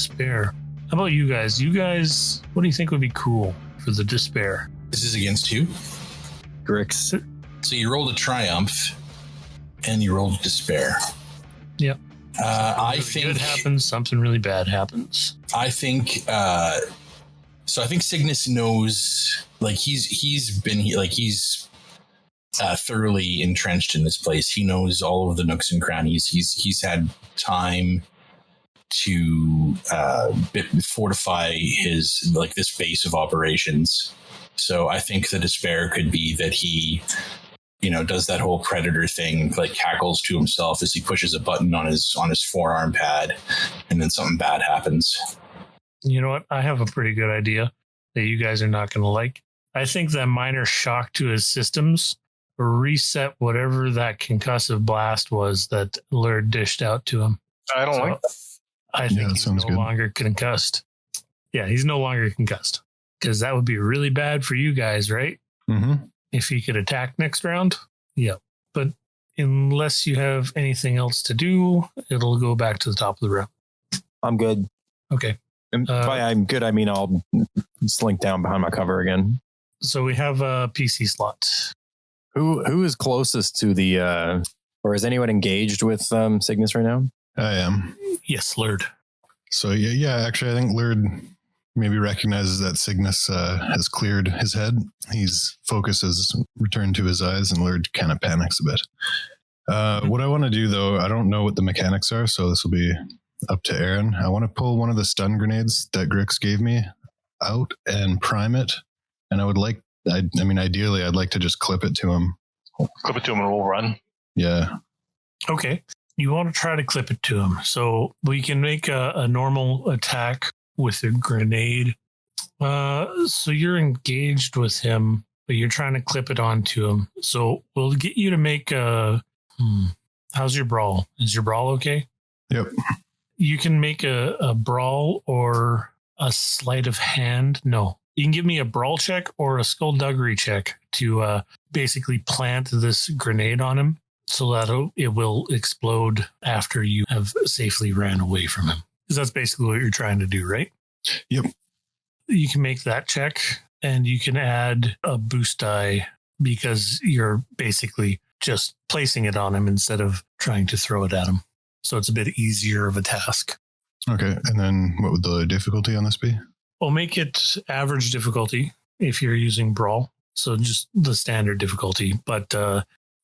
despair. How about you guys? What do you think would be cool for the despair? This is against who? Grix. So you rolled a triumph, and you rolled despair. Yep. I think good happens, something really bad happens. I think. So I think Cygnus knows, like he's thoroughly entrenched in this place. He knows all of the nooks and crannies. He's had time to fortify his this base of operations. So I think the despair could be that he, does that whole predator thing, cackles to himself as he pushes a button on his forearm pad, and then something bad happens. You know what? I have a pretty good idea that you guys are not going to like. I think that minor shock to his systems reset whatever that concussive blast was that Lurd dished out to him. I don't like that. I think he's no longer concussed. Yeah, he's no longer concussed. Because that would be really bad for you guys, right? Mm-hmm. If he could attack next round. Yeah. But unless you have anything else to do, it'll go back to the top of the round. I'm good. Okay. And by I'm good, I mean I'll slink down behind my cover again. So we have a PC slot. Who is closest to the or is anyone engaged with Cygnus right now? I am. Yes, Lurd. So yeah, actually I think Lurd maybe recognizes that Cygnus has cleared his head. His focus has returned to his eyes, and Lurd kind of panics a bit. What I want to do, though, I don't know what the mechanics are, so this will be up to Aaron. I want to pull one of the stun grenades that Grix gave me out and prime it, and I would like, ideally, I'd like to just clip it to him. Clip it to him and we'll run. Yeah. Okay. You want to try to clip it to him. So we can make a normal attack with a grenade. So you're engaged with him, but you're trying to clip it onto him. So we'll get you to make a... How's your brawl? Is your brawl okay? Yep. You can make a brawl or a sleight of hand. No. You can give me a brawl check or a skullduggery check to basically plant this grenade on him so that it will explode after you have safely ran away from him. Because that's basically what you're trying to do, right? Yep. You can make that check, and you can add a boost die because you're basically just placing it on him instead of trying to throw it at him. So it's a bit easier of a task. Okay. And then what would the difficulty on this be? Well, make it average difficulty if you're using Brawl. So just the standard difficulty. But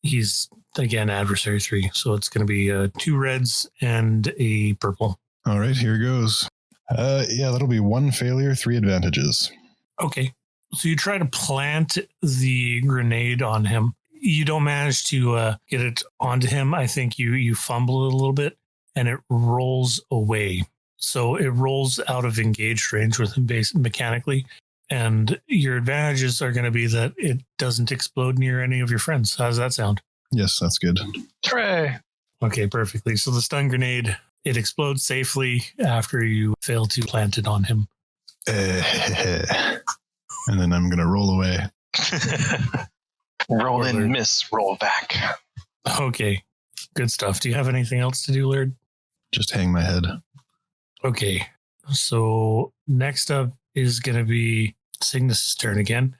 he's, again, adversary 3. So it's going to be 2 reds and a purple. All right, here goes. Yeah, that'll be 1 failure, 3 advantages. Okay. So you try to plant the grenade on him. You don't manage to get it onto him. I think you fumble it a little bit and it rolls away. So it rolls out of engaged range with him mechanically. And your advantages are going to be that it doesn't explode near any of your friends. How does that sound? Yes, that's good. Hooray. Okay, perfectly. So the stun grenade, it explodes safely after you fail to plant it on him. And then I'm going to roll away. Roll in, miss, roll back. Okay, good stuff. Do you have anything else to do, Laird? Just hang my head. Okay, so next up is going to be Cygnus' turn again.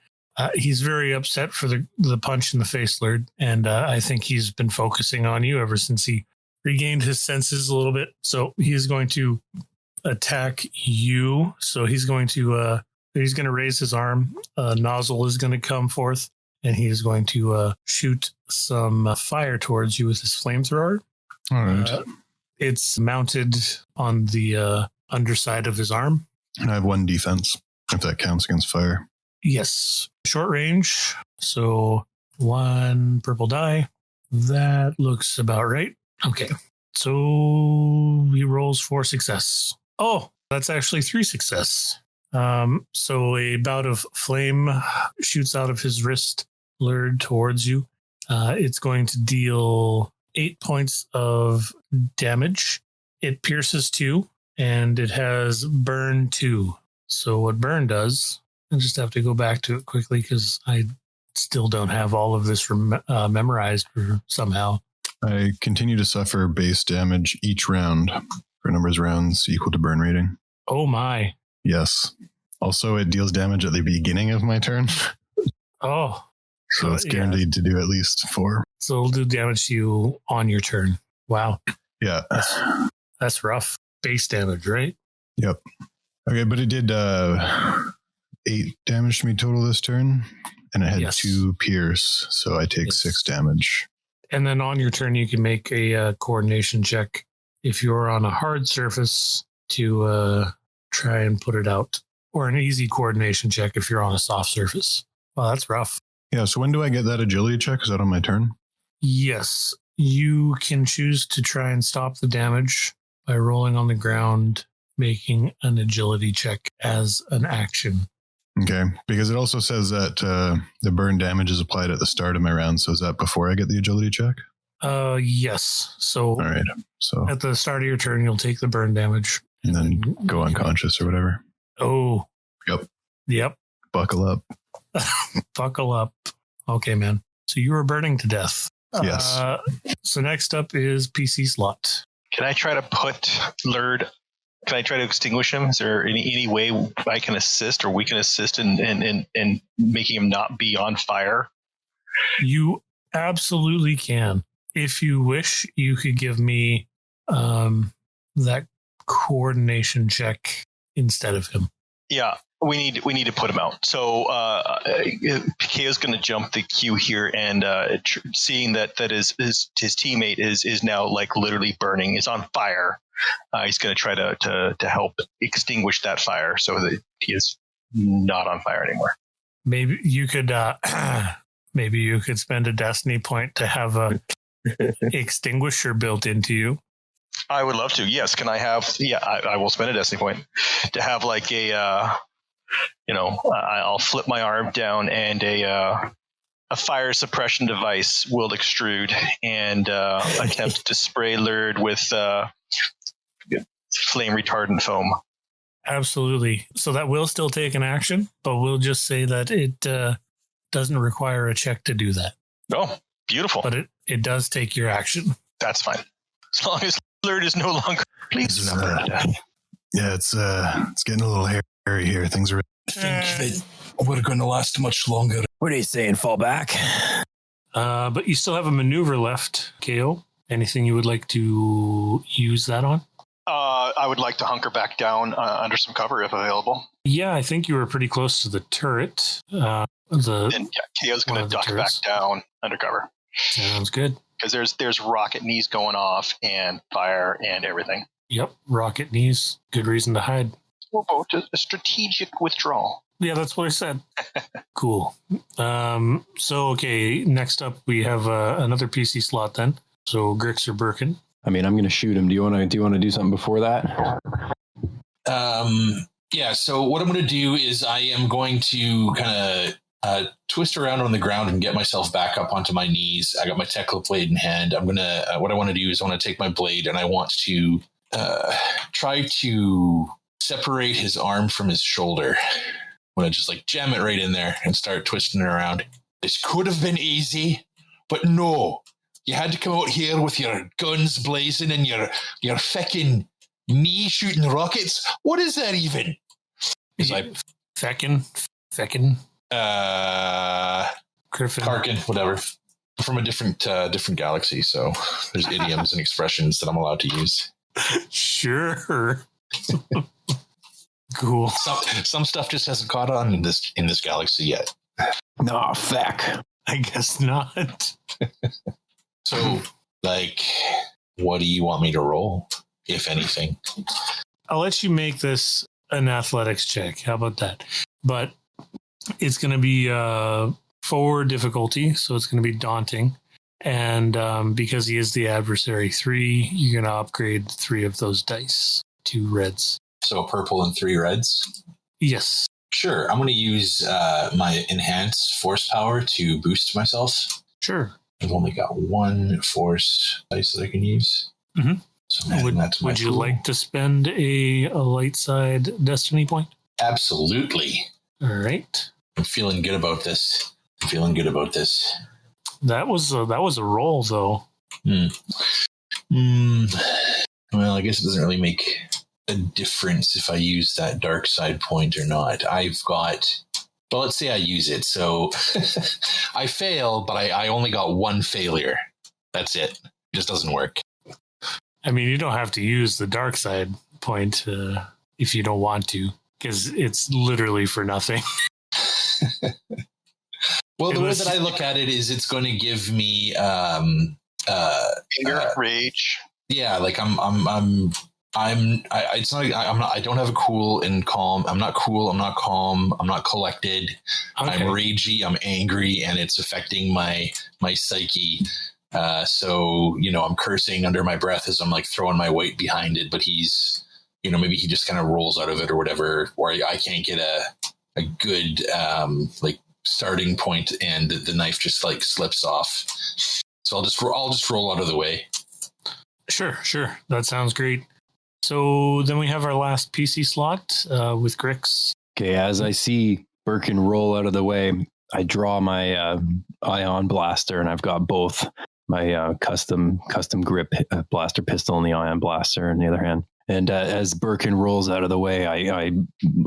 He's very upset for the punch in the face, Laird, and I think he's been focusing on you ever since he regained his senses a little bit. So he's going to attack you. So he's going to raise his arm. A nozzle is going to come forth, and he's going to shoot some fire towards you with his flamethrower. All right. It's mounted on the underside of his arm. And I have 1 defense, if that counts against fire. Yes. Short range. So 1 purple die. That looks about right. Okay. So he rolls 4 success. Oh, that's actually 3 success. So a bout of flame shoots out of his wrist, lured towards you. It's going to deal 8 points of damage. It pierces 2, and it has burn 2. So what burn does, I just have to go back to it quickly because I still don't have all of this memorized somehow. I continue to suffer base damage each round for numbers of rounds equal to burn rating. Oh my. Yes. Also, it deals damage at the beginning of my turn. Oh. So it's guaranteed to do at least 4. So it'll do damage to you on your turn. Wow. Yeah. That's rough. Base damage, right? Yep. Okay, but it did 8 damage to me total this turn. And it had 2 pierce. So I take 6 damage. And then on your turn, you can make a coordination check if you're on a hard surface to try and put it out. Or an easy coordination check if you're on a soft surface. Wow, that's rough. Yeah, so when do I get that agility check? Is that on my turn? Yes. You can choose to try and stop the damage by rolling on the ground, making an agility check as an action. Okay, because it also says that the burn damage is applied at the start of my round. So is that before I get the agility check? Yes. So, all right. So at the start of your turn, you'll take the burn damage. And then go unconscious or whatever. Oh. Yep. Buckle up. Buckle up. Okay, man. So you were burning to death. Yes. So next up is PC slot. Can I try to put Lurd? Can I try to extinguish him? Is there any way I can assist or we can assist in making him not be on fire? You absolutely can. If you wish, you could give me that coordination check instead of him. Yeah, we need to put him out. So Keo's going to jump the queue here, and seeing that his teammate is now like literally burning, is on fire. He's going to try to help extinguish that fire so that he is not on fire anymore. Maybe you could spend a destiny point to have a extinguisher built into you. I would love to. Yes. Can I have? Yeah, I will spend a destiny point to have like a, I'll flip my arm down and a fire suppression device will extrude and attempt to spray Lurd with flame retardant foam. Absolutely. So that will still take an action, but we'll just say that it doesn't require a check to do that. Oh, beautiful. But it does take your action. That's fine. As long as Lurd is no longer. Please remember death. Yeah, it's getting a little hairy here. Things are. I think that we're going to last much longer. What are you saying? Fall back? But you still have a maneuver left, KO. Anything you would like to use that on? I would like to hunker back down under some cover if available. Yeah, I think you were pretty close to the turret. Then KO's going to duck back down under cover. Sounds good. Because there's rocket knees going off and fire and everything. Yep, rocket knees. Good reason to hide. We'll go to a strategic withdrawal. Yeah, that's what I said. Cool. Okay, next up we have another PC slot then. So Grix or Berkin. I mean, I'm going to shoot him. Do you want to do something before that? Yeah. So what I'm going to do is I am going to kind of twist around on the ground and get myself back up onto my knees. I got my Tekla blade in hand. I'm going to, what I want to do is I want to take my blade and I want to try to separate his arm from his shoulder. I'm going to just like jam it right in there and start twisting it around. This could have been easy, but no. You had to come out here with your guns blazing and your feckin' knee shooting rockets. What is that even? Feckin. Griffin. Karkin, whatever. I'm from a different galaxy, so there's idioms and expressions that I'm allowed to use. Sure. Cool. Some stuff just hasn't caught on in this galaxy yet. No, feck. I guess not. So, what do you want me to roll, if anything? I'll let you make this an athletics check. How about that? But it's going to be 4 difficulty, so it's going to be daunting. And because he is the adversary 3, you're going to upgrade 3 of those dice, 2 reds. So purple and 3 reds? Yes. Sure. I'm going to use my enhanced force power to boost myself. Sure. I've only got 1 force dice that I can use. Mm-hmm. So would you like to spend a light side destiny point? Absolutely. All right. I'm feeling good about this. That was a roll, though. Well, I guess it doesn't really make a difference if I use that dark side point or not. Well, let's say I use it. So I fail, but I only got one failure. That's it. It just doesn't work. I mean, you don't have to use the dark side point if you don't want to, because it's literally for nothing. Well, the way that I look at it is it's going to give me Anger, rage. Yeah, like I don't have a cool and calm. I'm not cool. I'm not calm. I'm not collected. Okay. I'm ragey. I'm angry, and it's affecting my psyche. So, I'm cursing under my breath as I'm like throwing my weight behind it, but he's, maybe he just kind of rolls out of it or whatever, or I can't get a good, starting point and the knife just like slips off. So I'll just roll out of the way. Sure. That sounds great. So then we have our last PC slot with Grix. Okay, as I see Berkin roll out of the way, I draw my ion blaster, and I've got both my custom grip blaster pistol and the ion blaster in the other hand. And as Berkin rolls out of the way,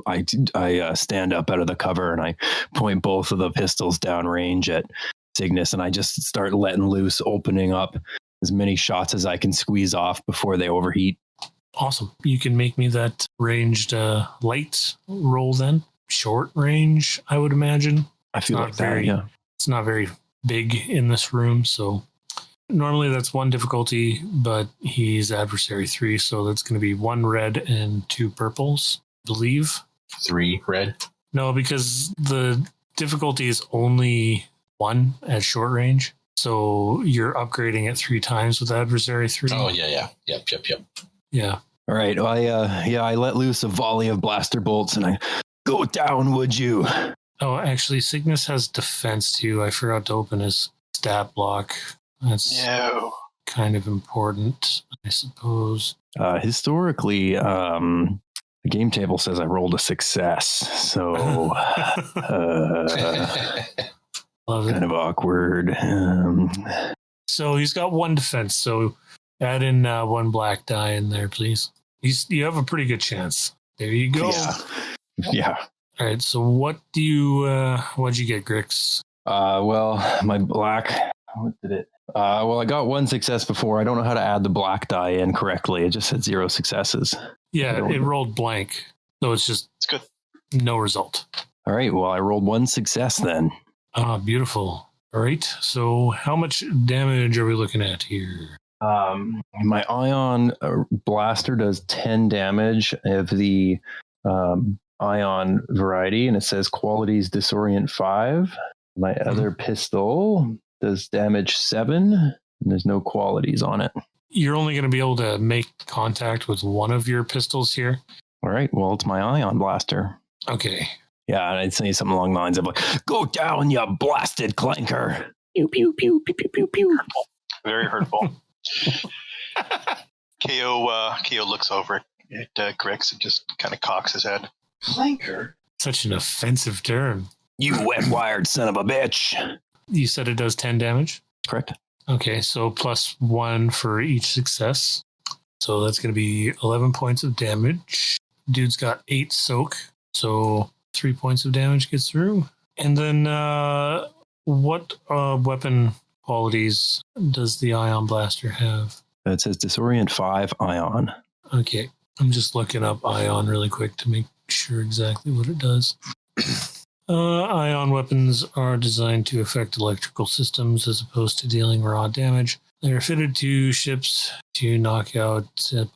I stand up out of the cover and I point both of the pistols downrange at Cygnus, and I just start letting loose, opening up as many shots as I can squeeze off before they overheat. Awesome. You can make me that ranged light roll then. Short range, I would imagine. I feel like that, yeah. It's not very big in this room, so normally that's 1 difficulty, but he's adversary 3, so that's going to be 1 red and 2 purples, I believe. 3 red? No, because the difficulty is only 1 at short range, so you're upgrading it 3 times with adversary 3. Oh, yeah. Yep. Yeah. All right. I let loose a volley of blaster bolts, and I go down, would you? Oh, actually, Cygnus has defense too. I forgot to open his stat block. That's kind of important, I suppose. Historically, the game table says I rolled a success, so Love it. Kind of awkward. So he's got 1 defense, so add in 1 black die in there, please. You have a pretty good chance. There you go. Yeah. All right, so what'd you get, Grix? Well, my black, what did it? I got 1 success before. I don't know how to add the black die in correctly. It just said 0 successes. Yeah, it rolled blank. So it's good. No result. All right, well, I rolled 1 success then. Ah, beautiful. All right, so how much damage are we looking at here? My ion blaster does 10 damage of the ion variety, and it says qualities disorient 5. My other pistol does damage 7, and there's no qualities on it. You're only going to be able to make contact with one of your pistols here. All right, well, it's my ion blaster. Okay. Yeah, and I'd say something along the lines of like, "Go down, you blasted clanker!" Pew pew pew pew pew pew pew. Very hurtful. KO looks over at Grix and just kind of cocks his head. Clanker? Such an offensive term. You wet-wired son of a bitch. You said it does 10 damage? Correct. Okay, so plus 1 for each success. So that's going to be 11 points of damage. Dude's got 8 soak, so 3 points of damage gets through. And then what weapon qualities does the ion blaster have? It says disorient 5 ion. Okay, I'm just looking up ion really quick to make sure exactly what it does. Ion weapons are designed to affect electrical systems as opposed to dealing raw damage. They are fitted to ships to knock out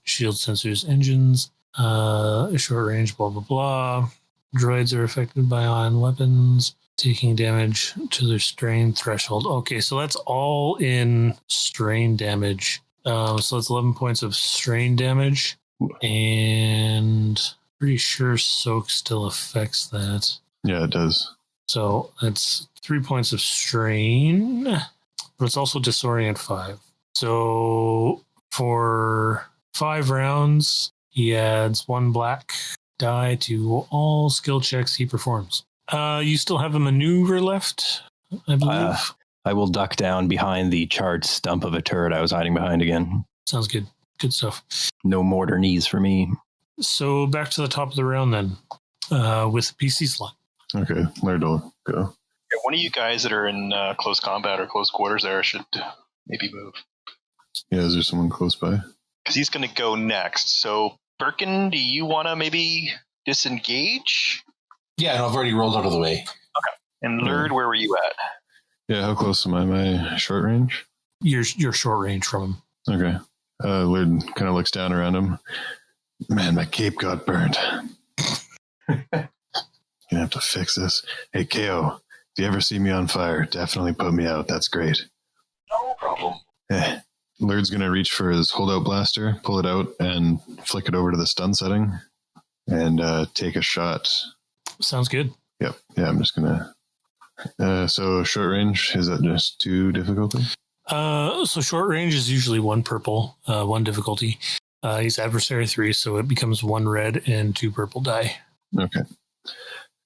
shield sensors, engines, short range, blah, blah, blah. Droids are affected by ion weapons, taking damage to their strain threshold. Okay, so that's all in strain damage. So that's 11 points of strain damage. And pretty sure soak still affects that. Yeah, it does. So that's 3 points of strain, but it's also disorient 5. So for 5 rounds, he adds 1 black die to all skill checks he performs. You still have a maneuver left, I believe. I will duck down behind the charred stump of a turret I was hiding behind again. Sounds good. Good stuff. No mortar knees for me. So back to the top of the round then, with PC slot. Okay, Laird will go. Yeah, one of you guys that are in close combat or close quarters there should maybe move. Yeah, is there someone close by? Because he's going to go next. So, Berkin, do you want to maybe disengage? Yeah, and I've already rolled out of the way. Okay. And Lurd, where were you at? Yeah, how close am I? My short range? You're short range from him. Okay. Laird kind of looks down around him. Man, my cape got burnt. Gonna have to fix this. Hey, KO, if you ever see me on fire, definitely put me out. That's great. No problem. Laird's gonna reach for his holdout blaster, pull it out, and flick it over to the stun setting, and take a shot. Sounds good. Yep. Yeah, I'm just gonna. So short range, is that just 2 difficulty? So short range is usually 1 purple, 1 difficulty. He's adversary 3, so it becomes 1 red and 2 purple die. Okay.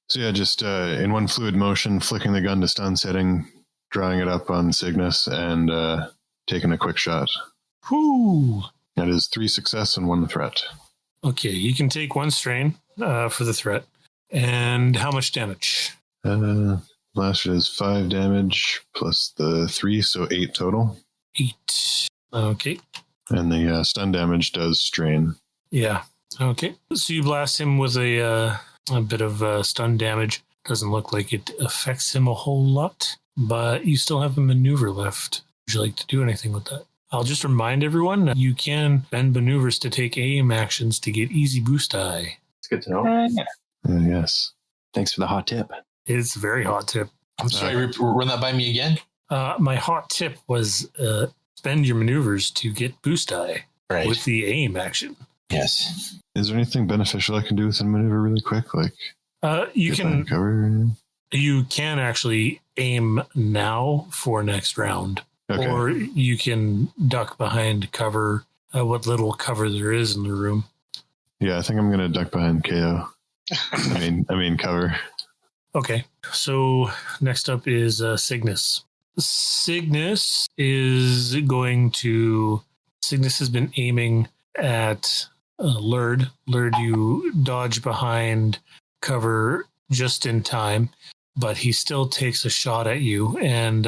So yeah, just in one fluid motion, flicking the gun to stun setting, drawing it up on Cygnus, and taking a quick shot. Whoo! That is 3 success and 1 threat. Okay, you can take 1 strain for the threat. And how much damage? Blaster is 5 damage plus the 3, so 8 total. 8. Okay. And the stun damage does strain. Yeah. Okay. So you blast him with a bit of stun damage. Doesn't look like it affects him a whole lot, but you still have a maneuver left. Would you like to do anything with that? I'll just remind everyone, you can bend maneuvers to take aim actions to get easy boost die. It's good to know. Yes. Thanks for the hot tip. It's a very hot tip. I'm sorry, run that by me again? My hot tip was spend your maneuvers to get boost die with the aim action. Yes. Is there anything beneficial I can do with a maneuver really quick? Like you can cover? You can actually aim now for next round. Okay. Or you can duck behind cover, what little cover there is in the room. Yeah, I think I'm gonna duck behind KO. I mean cover. Okay, so next up is Cygnus. Cygnus has been aiming at Lurd. Lurd, you dodge behind cover just in time, but he still takes a shot at you, and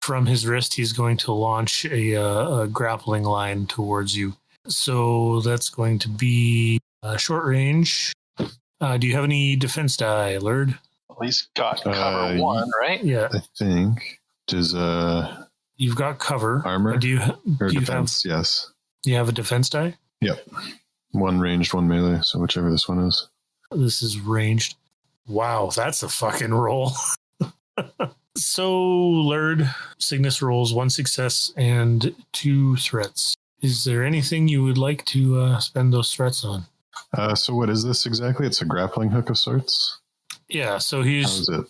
from his wrist, he's going to launch a grappling line towards you. So that's going to be short range. Do you have any defense die, Lurd? Well, he's got cover 1, right? Yeah. I think. Does You've got cover. armor Do you defense? Yes. Do you have a defense die? Yep. 1 ranged, 1 melee. So whichever this one is. This is ranged. Wow, that's a fucking roll. So, Lurd, Cygnus rolls 1 success and 2 threats. Is there anything you would like to spend those threats on? So what is this exactly? It's a grappling hook of sorts? Yeah, so How is it?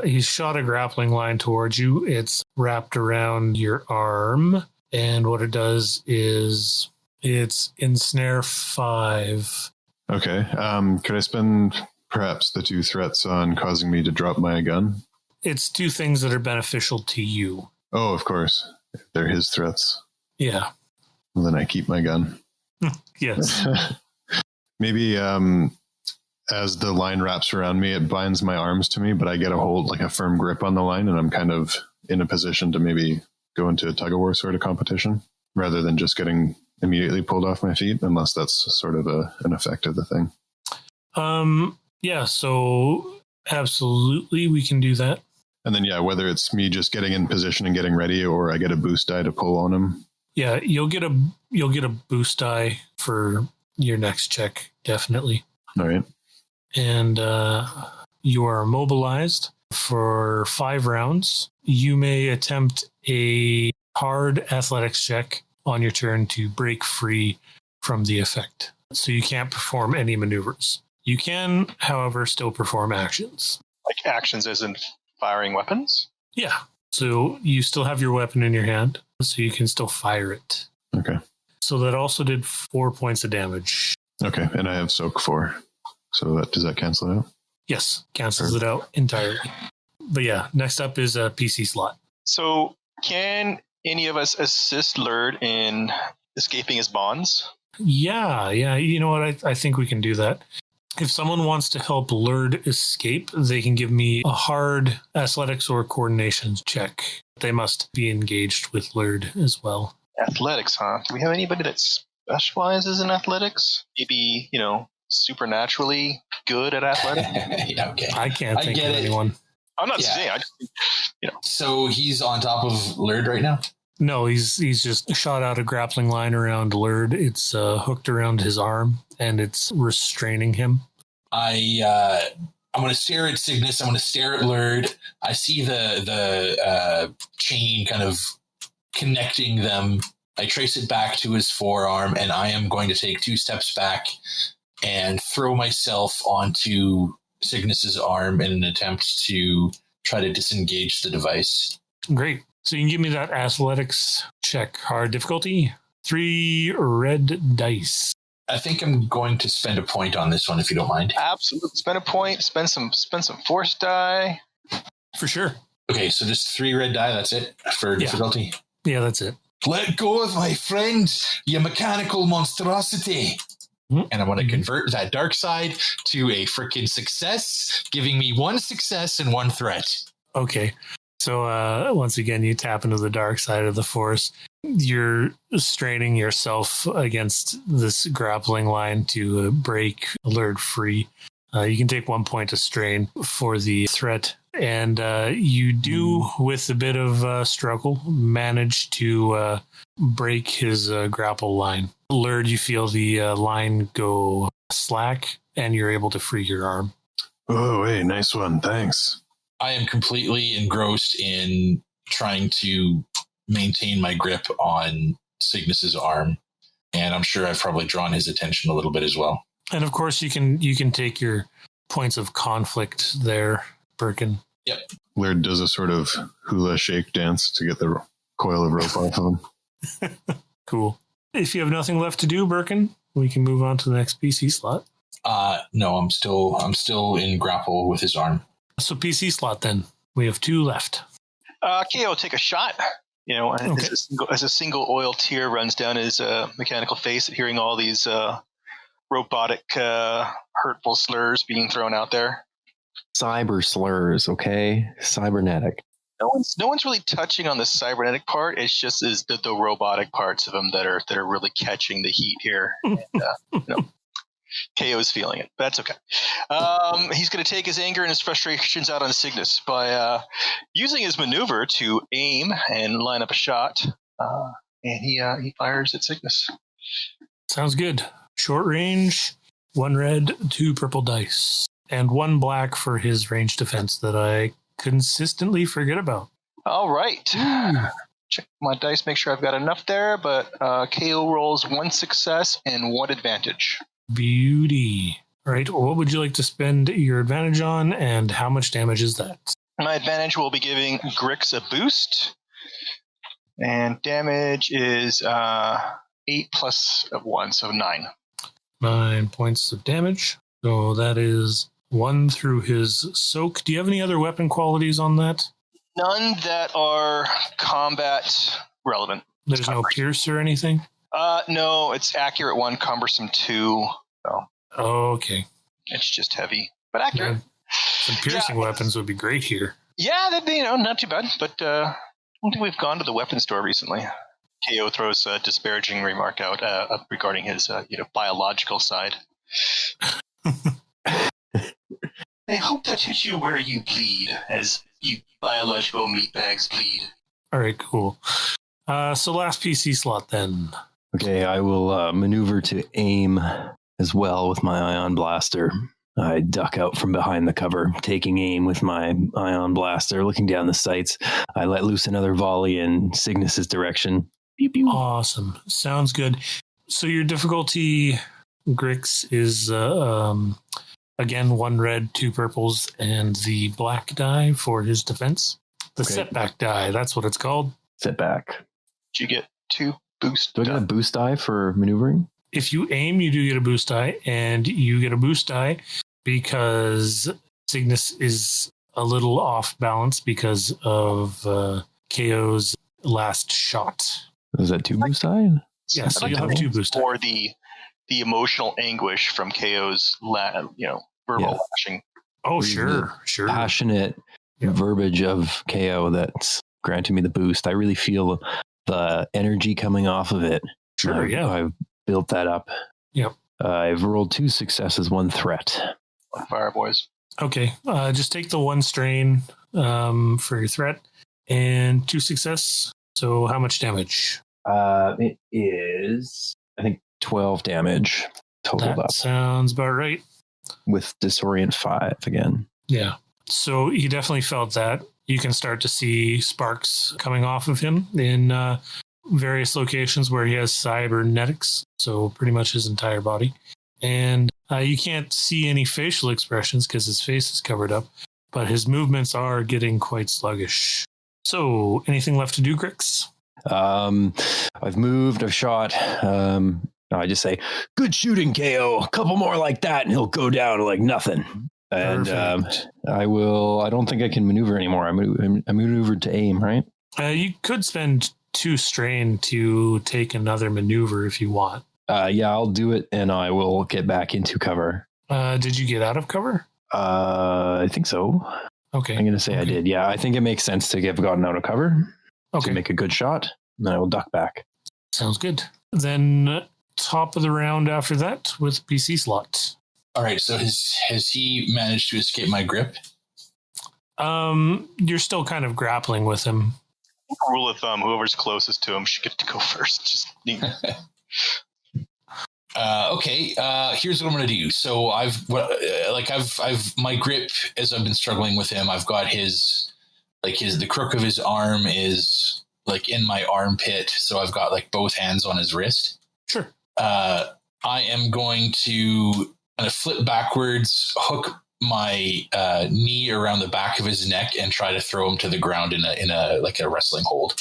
he's shot a grappling line towards you. It's wrapped around your arm, and what it does is it's ensnare 5. Okay. Could I spend perhaps the 2 threats on causing me to drop my gun? It's 2 things that are beneficial to you. Oh, of course. They're his threats. Yeah. Well, then I keep my gun. Yes. Maybe as the line wraps around me, it binds my arms to me, but I get a hold, like a firm grip on the line, and I'm kind of in a position to maybe go into a tug-of-war sort of competition rather than just getting immediately pulled off my feet, unless that's sort of an effect of the thing. Yeah, so absolutely we can do that. And then, yeah, whether it's me just getting in position and getting ready, or I get a boost die to pull on him. Yeah, you'll get a boost die for your next check, definitely. All right. And you are immobilized for 5 rounds. You may attempt a hard athletics check on your turn to break free from the effect. So you can't perform any maneuvers. You can, however, still perform actions. Like actions as in firing weapons? Yeah. So you still have your weapon in your hand, so you can still fire it. Okay. So that also did 4 points of damage. Okay. And I have soak 4. So does that cancel it out? Yes, cancels it out entirely. But yeah, next up is a PC slot. So can any of us assist Lurd in escaping his bonds? Yeah. You know what? I think we can do that. If someone wants to help Lurd escape, they can give me a hard athletics or coordination check. They must be engaged with Lurd as well. Athletics, huh? Do we have anybody that specializes in athletics? Maybe, supernaturally good at athletics? Yeah, okay. I can't think of anyone. I'm not saying. So he's on top of Lurd right now? No, he's just shot out a grappling line around Lurd. It's hooked around his arm, and it's restraining him. I'm going to stare at Cygnus. I'm going to stare at Lurd. I see the chain kind of connecting them. I trace it back to his forearm, and I am going to take 2 steps back and throw myself onto Cygnus's arm in an attempt to try to disengage the device. Great. So you can give me that athletics check. Hard difficulty, 3 red dice. I think I'm going to spend a point on this one, if you don't mind. Absolutely. Spend a point. Spend some force die. For sure. Okay, so just 3 red die. That's it for difficulty. Yeah, that's it. Let go of my friend, you mechanical monstrosity. And I'm going to convert that dark side to a freaking success, giving me 1 success and 1 threat. Okay. So once again, you tap into the dark side of the force. You're straining yourself against this grappling line to break Lurd free. You can take 1 point of strain for the threat. And you do, with a bit of struggle, manage to break his grapple line. Lurd, you feel the line go slack, and you're able to free your arm. Oh, hey, nice one. Thanks. I am completely engrossed in trying to maintain my grip on Cygnus's arm, and I'm sure I've probably drawn his attention a little bit as well. And of course, you can take your points of conflict there, Berkin. Yep. Laird does a sort of hula shake dance to get the coil of rope off of him. Cool. If you have nothing left to do, Berkin, we can move on to the next PC slot. No, I'm still in grapple with his arm. So PC slot then. We have 2 left. KO, take a shot. Okay. As a single oil tear runs down his mechanical face at hearing all these robotic, hurtful slurs being thrown out there. Cyber slurs, okay? Cybernetic. No one's really touching on the cybernetic part. It's just the robotic parts of him that are really catching the heat here. And, KO is feeling it. That's okay. He's going to take his anger and his frustrations out on Cygnus by using his maneuver to aim and line up a shot. And he fires at Cygnus. Sounds good. Short range, 1 red, 2 purple dice, and 1 black for his range defense that I consistently forget about. All right. Check my dice, make sure I've got enough there, but KO rolls 1 success and 1 advantage. Beauty. All right. What would you like to spend your advantage on, and how much damage is that? My advantage will be giving Grix a boost, and damage is 8 plus 1, so 9. 9 points of damage. So that is 1 through his soak. Do you have any other weapon qualities on that? None that are combat relevant. There's no pierce or anything? No, it's accurate 1, cumbersome 2. So okay. It's just heavy, but accurate. Yeah. Some piercing weapons would be great here. Yeah, that'd be, not too bad, but I don't think we've gone to the weapon store recently. KO throws a disparaging remark out regarding his, biological side. I hope that hits you where you bleed, as you biological meatbags bleed. All right, cool. So last PC slot then. Okay, I will maneuver to aim as well with my ion blaster. I duck out from behind the cover, taking aim with my ion blaster, looking down the sights. I let loose another volley in Cygnus's direction. Pew, pew. Awesome. Sounds good. So your difficulty, Grix, is again 1 red, 2 purples, and the black die for his defense. The setback die, that's what it's called. Setback. Did you get 2 boost? Do I get a boost die for maneuvering? If you aim, you do get a boost die, and you get a boost die because Cygnus is a little off balance because of KO's last shot. Is that 2 boost die? Yeah, so you'll have 2 boost die. For the the emotional anguish from KO's verbal lashing. Oh, sure. Passionate verbiage of KO that's granting me the boost. I really feel the energy coming off of it. Sure, I've built that up. Yep. I've rolled 2 successes, 1 threat. On fire, boys. Okay, just take the 1 strain for your threat and 2 success. So how much damage? It is, I think, 12 damage totaled That up. Sounds about right. With Disorient 5 again. Yeah. So he definitely felt that. You can start to see sparks coming off of him in various locations where he has cybernetics, so pretty much his entire body. And you can't see any facial expressions because his face is covered up, but his movements are getting quite sluggish. So anything left to do, Grix? I've moved, I've shot. I just say, good shooting, KO. A couple more like that and he'll go down like nothing. And I don't think I can maneuver anymore. I maneuvered to aim, right? You could spend 2 strain to take another maneuver if you want. I'll do it and I will get back into cover. Did you get out of cover? I think so. Okay. I'm going to say I did. Yeah, I think it makes sense to have gotten out of cover to make a good shot. And then I will duck back. Sounds good. Then top of the round after that with PC slot. All right. So has he managed to escape my grip? You're still kind of grappling with him. Rule of thumb: whoever's closest to him should get to go first. Okay. Here's what I'm going to do. So I've my grip as I've been struggling with him. I've got the crook of his arm is like in my armpit. So I've got like both hands on his wrist. Sure. I am going to kind of flip backwards, hook my knee around the back of his neck, and try to throw him to the ground in a like a wrestling hold,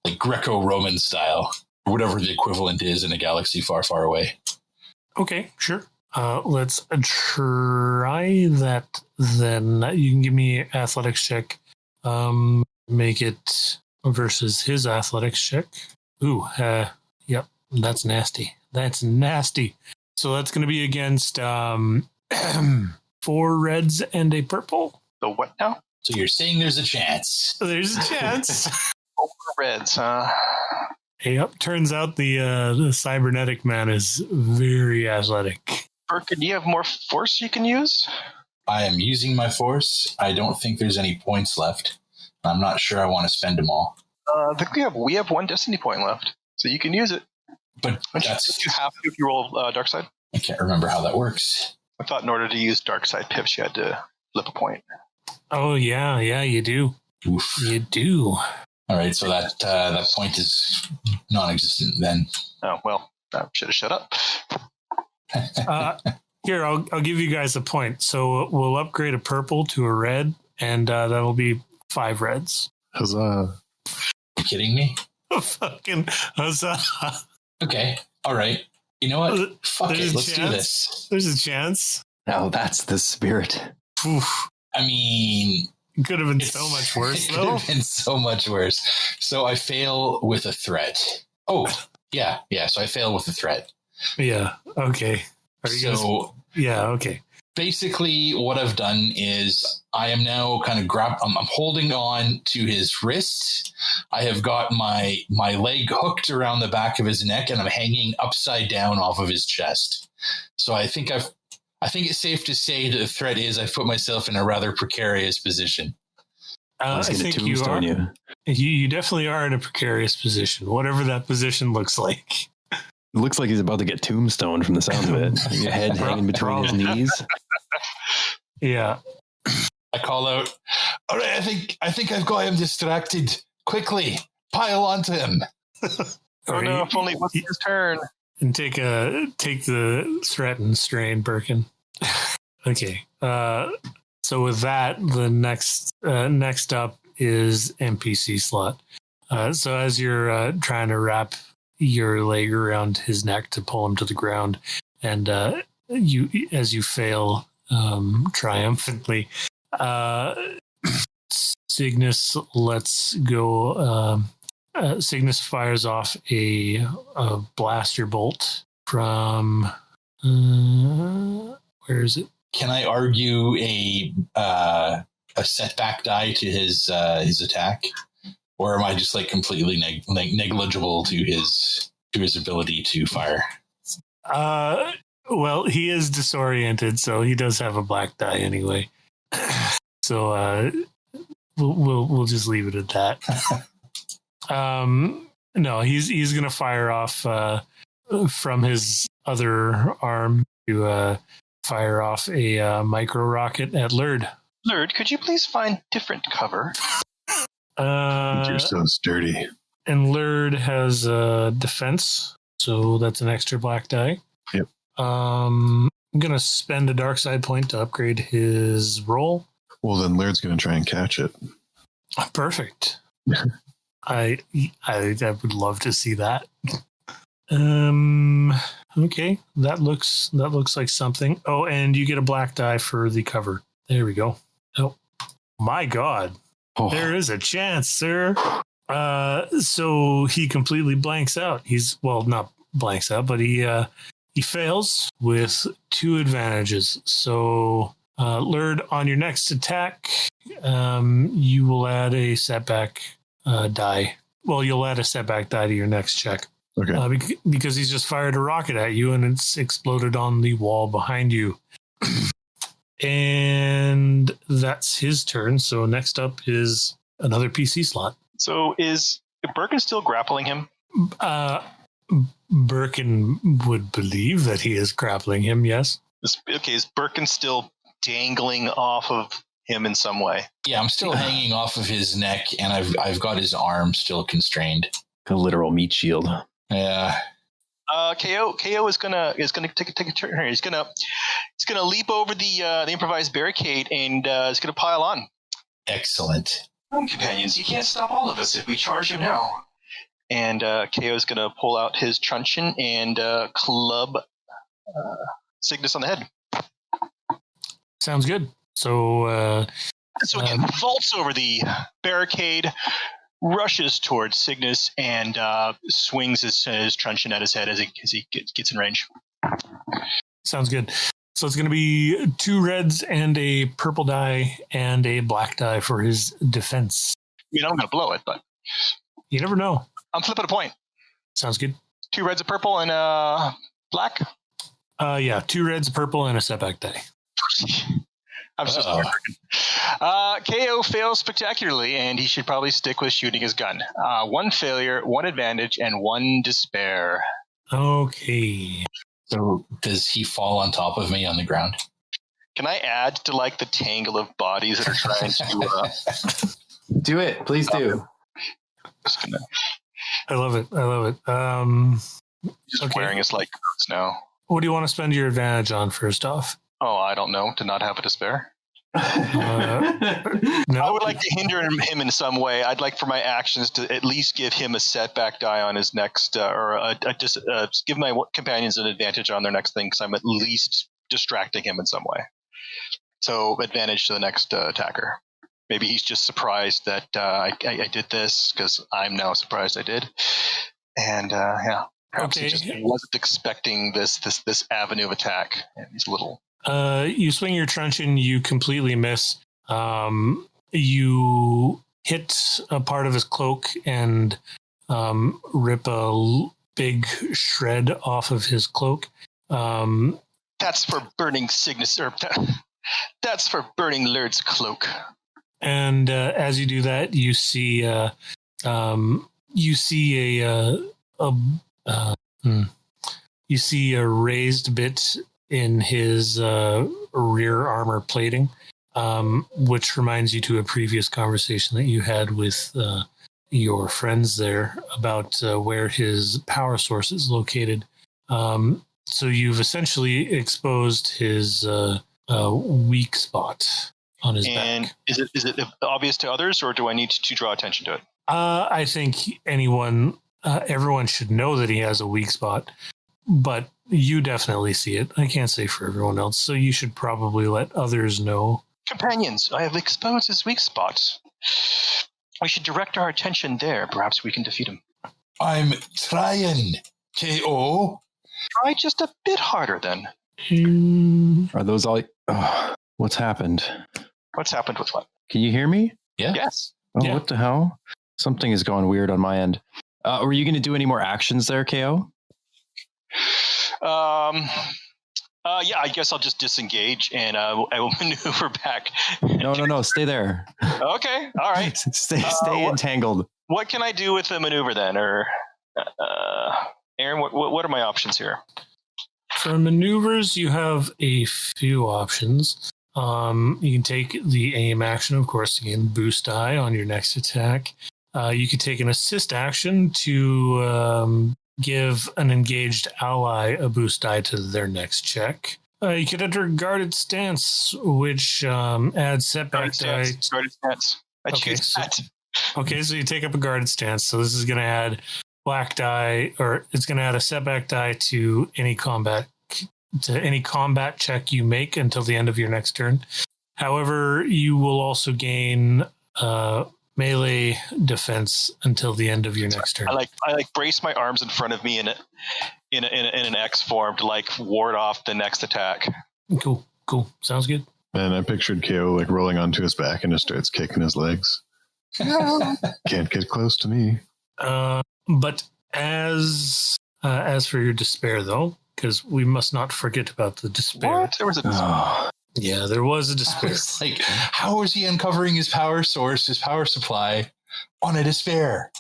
like Greco-Roman style, or whatever the equivalent is in a galaxy far, far away. Okay, sure. Let's try that then. You can give me athletics check. Make it versus his athletics check. Ooh, yep, that's nasty. That's nasty. So that's going to be against 4 reds and a purple. The what now? So you're saying there's a chance? There's a chance. 4 reds, huh? Yep. Turns out the cybernetic man is very athletic. Berkin, do you have more force you can use? I am using my force. I don't think there's any points left. I'm not sure I want to spend them all. I think we have 1 destiny point left, so you can use it. But you have to if you roll dark side. I can't remember how that works. I thought in order to use dark side pips, you had to flip a point. Oh yeah, you do. Oof. You do. All right, so that point is non-existent then. Oh well, I should have shut up. Here, I'll give you guys a point. So we'll upgrade a purple to a red, and that'll be 5 reds. Huzzah. Are you kidding me? Fucking huzzah. Okay, all right. You know what? Fuck it. Let's do this. There's a chance. Now that's the spirit. Oof. I mean, it could have been so much worse, it though. could have been so much worse. So I fail with a threat. Oh, yeah. So I fail with a threat. Yeah. Okay. Yeah. Okay. Basically, what I've done is I am now kind of I'm holding on to his wrist. I have got my leg hooked around the back of his neck, and I'm hanging upside down off of his chest. So I think it's safe to say that the threat is I've put myself in a rather precarious position. I think you are. You definitely are in a precarious position, whatever that position looks like. It looks like he's about to get tombstoned from the sound of it. Your head hanging between his knees. Yeah. I call out, all right, I think I've got him distracted. Quickly, pile onto him. Oh no, if only it was his turn. And take the threat and strain, Berkin. Okay. So with that, the next up is NPC slot. So as you're trying to wrap your leg around his neck to pull him to the ground, and as you fail triumphantly, Cygnus lets go. Cygnus fires off a blaster bolt from Where is it? Can I argue a setback die to his attack, or am I just like completely negligible to his ability to fire? Well, he is disoriented, so he does have a black die anyway. So we'll just leave it at that. No, he's gonna fire off from his other arm to fire off a micro rocket at Lurd. Lurd, could you please find different cover? You're so sturdy. And Lurd has defense, so that's an extra black die. Yep. I'm gonna spend a dark side point to upgrade his roll. Well, then Laird's going to try and catch it. Perfect. I would love to see that. Okay, that looks like something. Oh, and you get a black die for the cover. There we go. Oh my God. Oh. There is a chance, sir. So he completely blanks out. Not blanks out, but he fails with 2 advantages. So Lurd, on your next attack, you will add a setback die. Well, you'll add a setback die to your next check. Okay. Because he's just fired a rocket at you and it's exploded on the wall behind you. And that's his turn. So next up is another PC slot. So is Berkin still grappling him? Berkin would believe that he is grappling him, yes. Is Berkin still dangling off of him in some way? Yeah, I'm still hanging off of his neck, and I've got his arm still constrained. A literal meat shield. Yeah. KO is gonna take a turn here. He's gonna leap over the improvised barricade and is gonna pile on. Excellent. Companions, he can't stop all of us if we charge him now. And KO is gonna pull out his truncheon and club Cygnus on the head. Sounds good. So he vaults over the barricade, rushes towards Cygnus, and swings his truncheon at his head as he gets in range. Sounds good. So it's going to be 2 reds and a purple die and a black die for his defense. I mean, I'm going to blow it, but you never know. I'm flipping a point. Sounds good. 2 reds, a purple, and black. Yeah, 2 reds, a purple, and a setback die. I'm so sorry. KO fails spectacularly, and he should probably stick with shooting his gun. 1 failure, 1 advantage, and 1 despair. Okay. So does he fall on top of me on the ground? Can I add to like the tangle of bodies that are trying to... Do it. Please do. I love it. Just wearing his like clothes now. What do you want to spend your advantage on first off? Oh, I don't know. To not have a despair? No. I would like to hinder him in some way. I'd like for my actions to at least give him a setback die on his next, give my companions an advantage on their next thing, because I'm at least distracting him in some way. So advantage to the next attacker. Maybe he's just surprised that I did this, because I'm now surprised I did. And yeah, perhaps he just wasn't expecting this avenue of attack, and he's a little. You swing your truncheon, you completely miss. You hit a part of his cloak and rip a big shred off of his cloak. That's for burning Cygnus, or that's for burning Lurd's cloak. And as you do that, you see a raised bit in his rear armor plating, which reminds you to a previous conversation that you had with your friends there about where his power source is located. So you've essentially exposed his weak spot on his back. And is it obvious to others, or do I need to draw attention to it? I think everyone should know that he has a weak spot, but you definitely see it. I can't say for everyone else, so you should probably let others know. Companions, I have exposed his weak spot. We should direct our attention there. Perhaps we can defeat him. I'm trying, KO. Try just a bit harder then. Are those all? Oh, what's happened? What's happened with what? Can you hear me? Yeah. Yes. Oh, Yeah. what the hell? Something has gone weird on my end. Were you going to do any more actions there, KO? Yeah, I guess I'll just disengage and I will maneuver back. No. Stay there. Okay. All right. Stay what- entangled. What can I do with the maneuver then? Or, Aaron, what are my options here? For maneuvers, you have a few options. You can take the aim action, of course, to gain boost die on your next attack. You could take an assist action to give an engaged ally a boost die to their next check. You could enter guarded stance, which adds setback die. Guarded stance. I Okay, choose so- that. Okay, so you take up a guarded stance. So this is going to add black die, or it's going to add a setback die to any combat check you make until the end of your next turn. However, you will also gain melee defense until the end of your next turn. I like brace my arms in front of me in an X form to like ward off the next attack. Cool. Sounds good. And I pictured KO like rolling onto his back and just starts kicking his legs. Can't get close to me. But as for your despair, though, because we must not forget about the despair. What? There was a Oh, Yeah, there was a I despair. was like, how is he uncovering his power source, his power supply on a despair?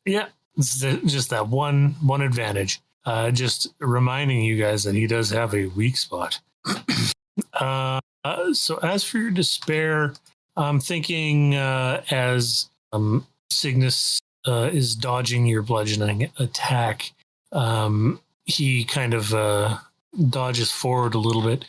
Yeah, it's just that one advantage. Just reminding you guys that he does have a weak spot. So as for your despair, I'm thinking as Cygnus is dodging your bludgeoning attack, he kind of dodges forward a little bit,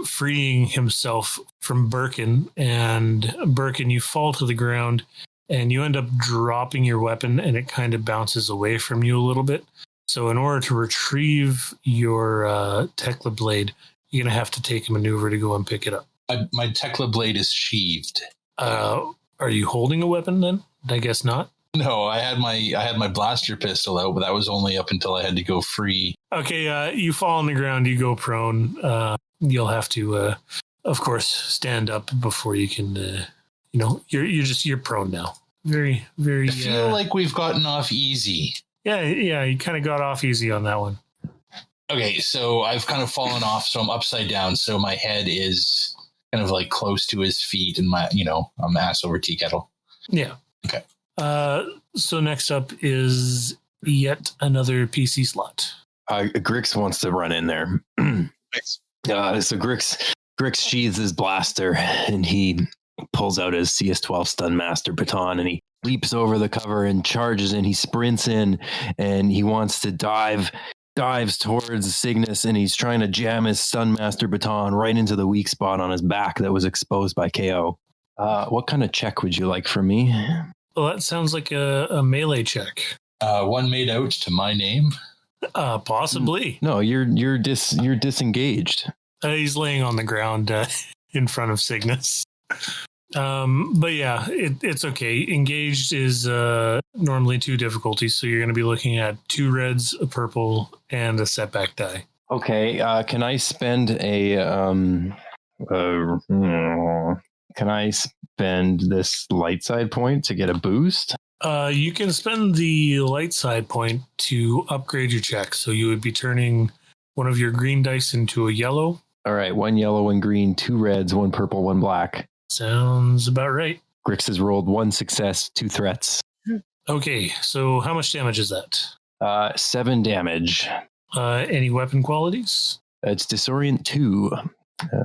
freeing himself from Berkin. And Berkin, you fall to the ground and you end up dropping your weapon and it kind of bounces away from you a little bit. So in order to retrieve your Tekla blade, you're going to have to take a maneuver to go and pick it up. My Tekla blade is sheathed. Are you holding a weapon then? I guess not. No, I had my blaster pistol out, but that was only up until I had to go free. Okay, you fall on the ground, you go prone. You'll have to, of course, stand up before you can. You're prone now. Very, very. I feel like we've gotten off easy. Yeah. You kind of got off easy on that one. Okay, so I've kind of fallen off, so I'm upside down. So my head is kind of like close to his feet, and I'm ass over tea kettle. Yeah. Okay. So next up is yet another PC slot. Grix wants to run in there. Nice. So Grix sheathes his blaster and he pulls out his CS12 Stun Master baton and he leaps over the cover and charges in. He sprints in and he wants to dives towards Cygnus and he's trying to jam his Stun Master baton right into the weak spot on his back that was exposed by KO. What kind of check would you like from me? Well, that sounds like a melee check. One made out to my name. Possibly. No, you're disengaged. He's laying on the ground in front of Cygnus. But yeah, it's okay. Engaged is normally 2 difficulties, so you're going to be looking at 2 reds, a purple, and a setback die. Okay, can I spend this light side point to get a boost? You can spend the light side point to upgrade your check. So you would be turning one of your green dice into a yellow. All right, 1 yellow, 1 green, 2 reds, 1 purple, 1 black. Sounds about right. Grix has rolled 1 success, 2 threats. Okay, so how much damage is that? 7 damage. Any weapon qualities? It's disorient 2,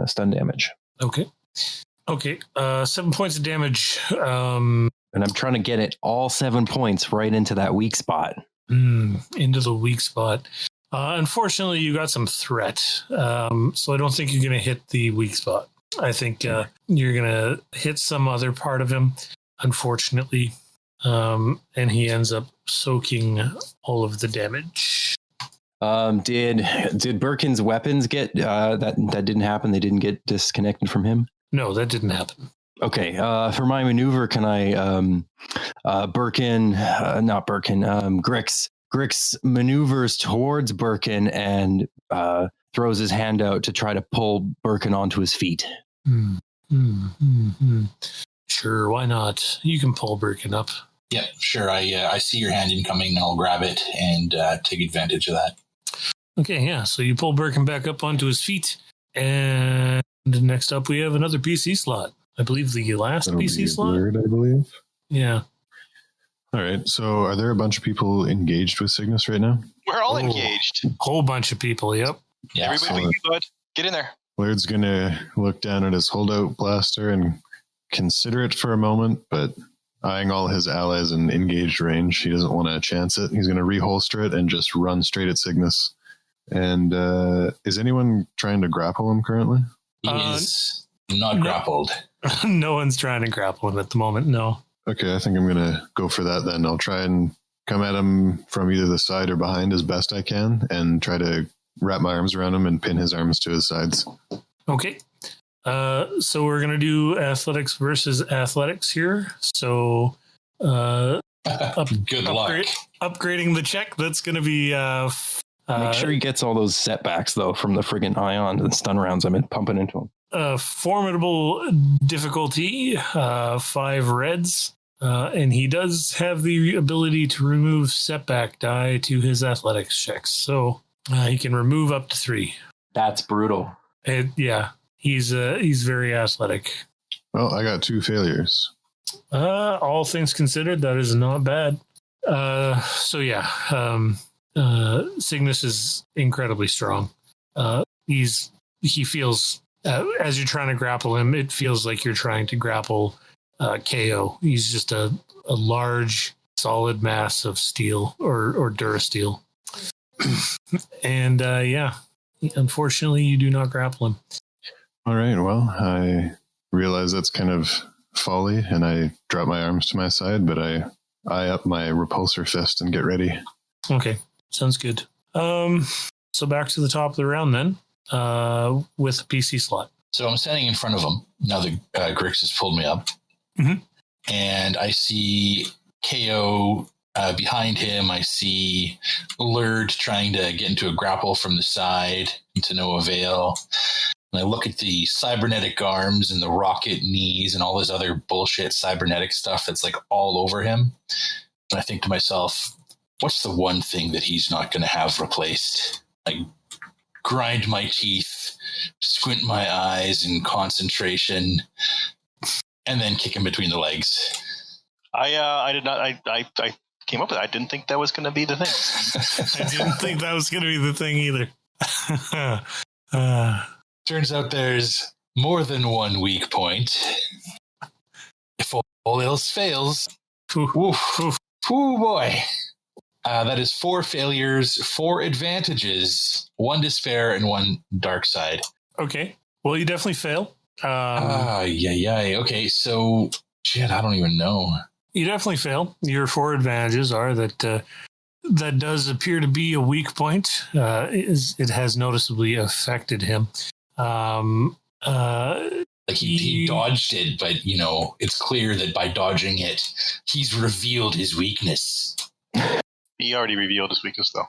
stun damage. Okay, 7 points of damage. And I'm trying to get it all 7 points right into that weak spot. Into the weak spot. Unfortunately, you got some threat. So I don't think you're going to hit the weak spot. I think you're going to hit some other part of him, unfortunately. And he ends up soaking all of the damage. Did Berkin's weapons get that didn't happen? They didn't get disconnected from him? No, that didn't happen. Okay, for my maneuver, can I, Grix Grix maneuvers towards Berkin and throws his hand out to try to pull Berkin onto his feet. Sure, why not? You can pull Berkin up. Yeah, sure. I see your hand incoming, and I'll grab it and take advantage of that. Okay, yeah. So you pull Berkin back up onto his feet, and next up we have another PC slot. I believe the last PC slot. Weird, I believe. Yeah. All right. So, are there a bunch of people engaged with Cygnus right now? We're all engaged. Whole bunch of people. Yep. Yeah, Everybody, get in there. Laird's gonna look down at his holdout blaster and consider it for a moment, but eyeing all his allies in engaged range, he doesn't want to chance it. He's going to reholster it and just run straight at Cygnus. And is anyone trying to grapple him currently? He is not grappled. No one's trying to grapple him at the moment. No. Okay, I think I'm going to go for that then. I'll try and come at him from either the side or behind as best I can and try to wrap my arms around him and pin his arms to his sides. Okay. So we're going to do athletics versus athletics here. So Good luck. Upgrading the check, that's going to be... Make sure he gets all those setbacks, though, from the friggin' ion and stun rounds I've been pumping into him. Formidable difficulty, 5 reds. And he does have the ability to remove setback die to his athletics checks. So he can remove up to 3. That's brutal. Yeah, he's very athletic. Well, I got 2 failures. All things considered, that is not bad. So yeah, Cygnus is incredibly strong. He feels as you're trying to grapple him, it feels like you're trying to grapple KO. He's just a large, solid mass of steel or Durasteel. And yeah, unfortunately, you do not grapple him. All right. Well, I realize that's kind of folly, and I drop my arms to my side, but I eye up my repulsor fist and get ready. Okay, sounds good. So back to the top of the round then, with a PC slot. So I'm standing in front of him now that Grix has pulled me up. Mm-hmm. And I see KO behind him. I see Lurd trying to get into a grapple from the side to no avail. And I look at the cybernetic arms and the rocket knees and all this other bullshit cybernetic stuff that's like all over him. And I think to myself, what's the one thing that he's not going to have replaced? I grind my teeth, squint my eyes in concentration, and then kick him between the legs. I did not. I came up with it. I didn't think that was going to be the thing. I didn't think that was going to be the thing either. Turns out there's more than one weak point. If all else fails, oof, boy. That is 4 failures, 4 advantages, 1 despair, and 1 dark side. Okay. Well, you definitely fail. Okay, so, shit, I don't even know. You definitely fail. Your 4 advantages are that that does appear to be a weak point. It has noticeably affected him. Like he dodged it, but, you know, it's clear that by dodging it, he's revealed his weakness. He already revealed his weakness, though.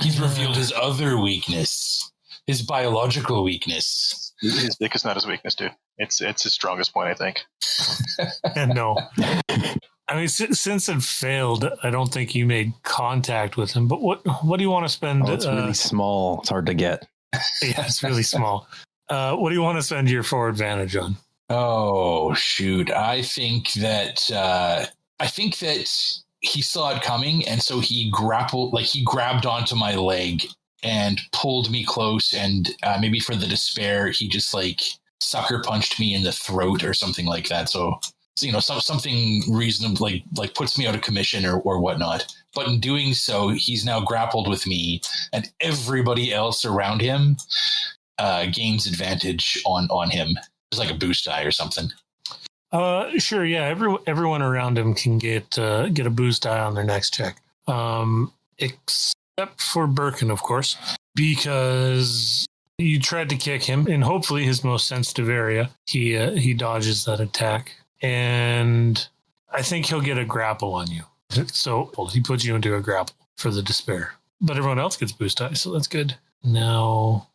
He's revealed his other weakness, his biological weakness. His dick is not his weakness, dude. It's his strongest point, I think. No. I mean, since it failed, I don't think you made contact with him. But what do you want to spend? Oh, it's really small. It's hard to get. Yeah, it's really small. What do you want to spend your 4 advantage on? Oh, shoot. I think that he saw it coming, and so he grabbed onto my leg and pulled me close, and maybe for the despair, he just like sucker punched me in the throat or something like that. So you know, something reasonable, like puts me out of commission or whatnot. But in doing so, he's now grappled with me, and everybody else around him gains advantage on him. It's like a boost die or something. Sure, yeah. Everyone around him can get a boost die on their next check, except for Berkin, of course, because you tried to kick him, and hopefully his most sensitive area, he dodges that attack, and I think he'll get a grapple on you. So he puts you into a grapple. for the despair. But everyone else gets boost die, so that's good. Now,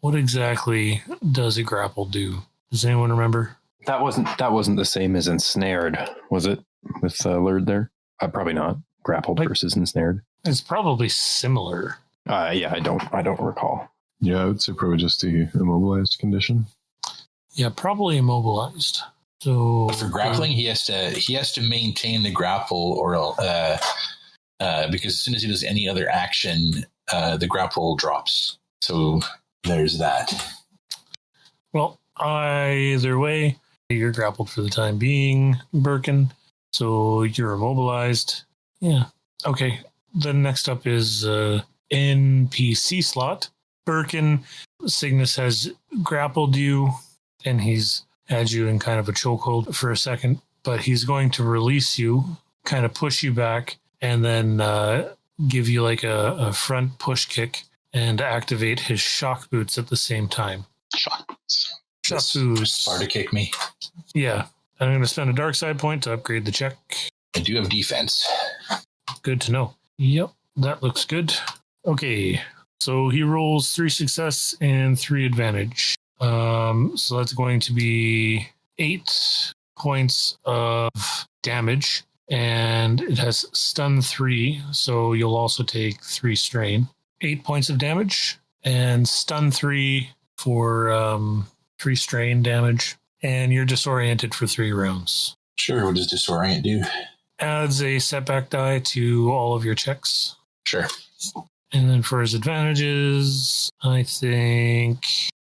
what exactly does a grapple do? Does anyone remember? That wasn't the same as ensnared, was it? With lured there? Probably not. Grappled versus ensnared. It's probably similar. Yeah, I don't recall. Yeah, I would say probably just the immobilized condition. Yeah, probably immobilized. So But for grappling, he has to maintain the grapple, or because as soon as he does any other action, the grapple drops. So there's that. Well, either way, you're grappled for the time being, Berkin. So you're immobilized. Yeah. Okay. Then next up is NPC slot. Berkin, Cygnus has grappled you, and he's had you in kind of a chokehold for a second, but he's going to release you, kind of push you back, and then give you like a front push kick and activate his shock boots at the same time. Shock boots. Shock boots. Sparta kick me. Yeah. I'm going to spend a dark side point to upgrade the check. I do have defense. Good to know. Yep, that looks good. Okay, so he rolls 3 success and 3 advantage. So that's going to be 8 points of damage, and it has stun 3, so you'll also take 3 strain. 8 points of damage and stun 3 for 3 strain damage, and you're disoriented for 3 rounds. Sure, what does disorient do? Adds a setback die to all of your checks. Sure. And then for his advantages, I think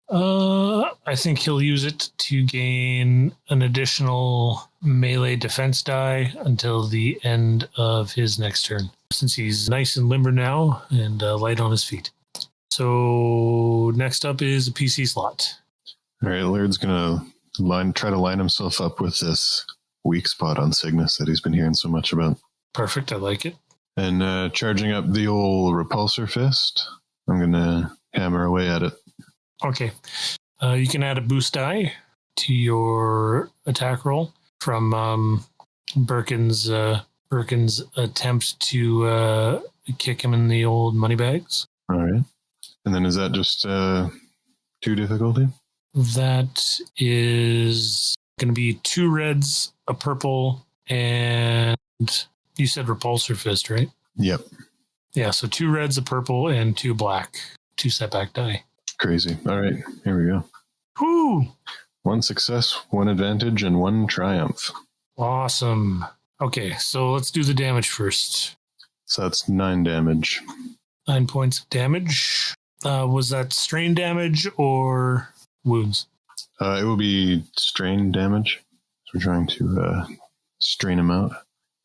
he'll use it to gain an additional melee defense die until the end of his next turn, since he's nice and limber now and light on his feet. So next up is a PC slot. All right, Laird's going to try to line himself up with this weak spot on Cygnus that he's been hearing so much about. Perfect, I like it. And charging up the old repulsor fist, I'm going to hammer away at it. Okay. You can add a boost die to your attack roll from Berkin's attempt to kick him in the old money bags. All right. And then is that just 2 difficulty? That is going to be 2 reds, a purple, and you said repulsor fist, right? Yep. Yeah, so 2 reds, a purple, and 2 black. 2 setback die. Crazy. All right, here we go. Whoo! 1 success, 1 advantage, and 1 triumph. Awesome. Okay, so let's do the damage first. So that's 9 damage. 9 points of damage. Was that strain damage or wounds? It will be strain damage. So we're trying to strain him out.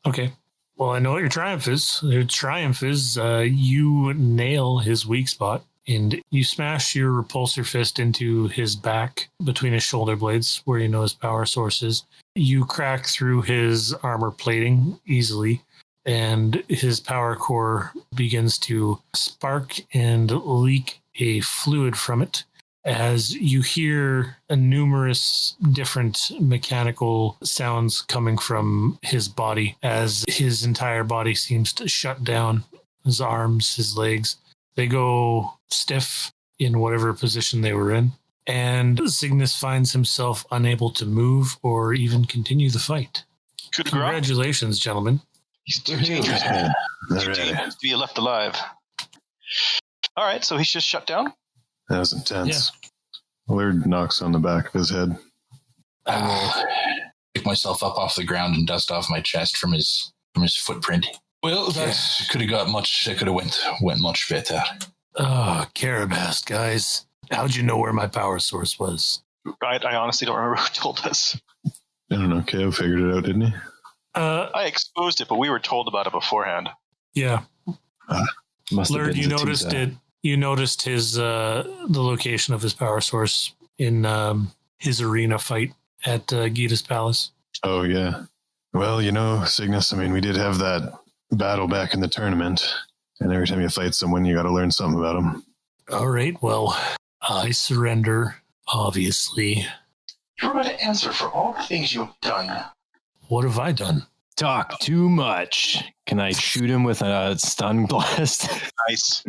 Okay. Well, I know what your triumph is. Your triumph is you nail his weak spot, and you smash your repulsor fist into his back between his shoulder blades where you know his power source is. You crack through his armor plating easily, and his power core begins to spark and leak a fluid from it as you hear numerous different mechanical sounds coming from his body as his entire body seems to shut down. His arms, his legs, they go stiff in whatever position they were in. And Cygnus finds himself unable to move or even continue the fight. Coup de grace. Congratulations, gentlemen. He's too dangerous. Too dangerous to be left alive. All right, so he's just shut down? That was intense. Yeah. Laird knocks on the back of his head. I will pick myself up off the ground and dust off my chest from his footprint. Well, that could have got much. That could have went much better. Oh, Carabast, guys. How'd you know where my power source was? I honestly don't remember who told us. I don't know. KO figured it out, didn't he? I exposed it, but we were told about it beforehand. Yeah. Laird, you noticed it. You noticed his the location of his power source in his arena fight at Geeta's palace. Oh, yeah. Well, you know, Cygnus, I mean, we did have that battle back in the tournament, and every time you fight someone, you got to learn something about them. All right, well, I surrender, obviously. You're going to answer for all the things you've done. What have I done? Talk too much. Can I shoot him with a stun blast? Nice.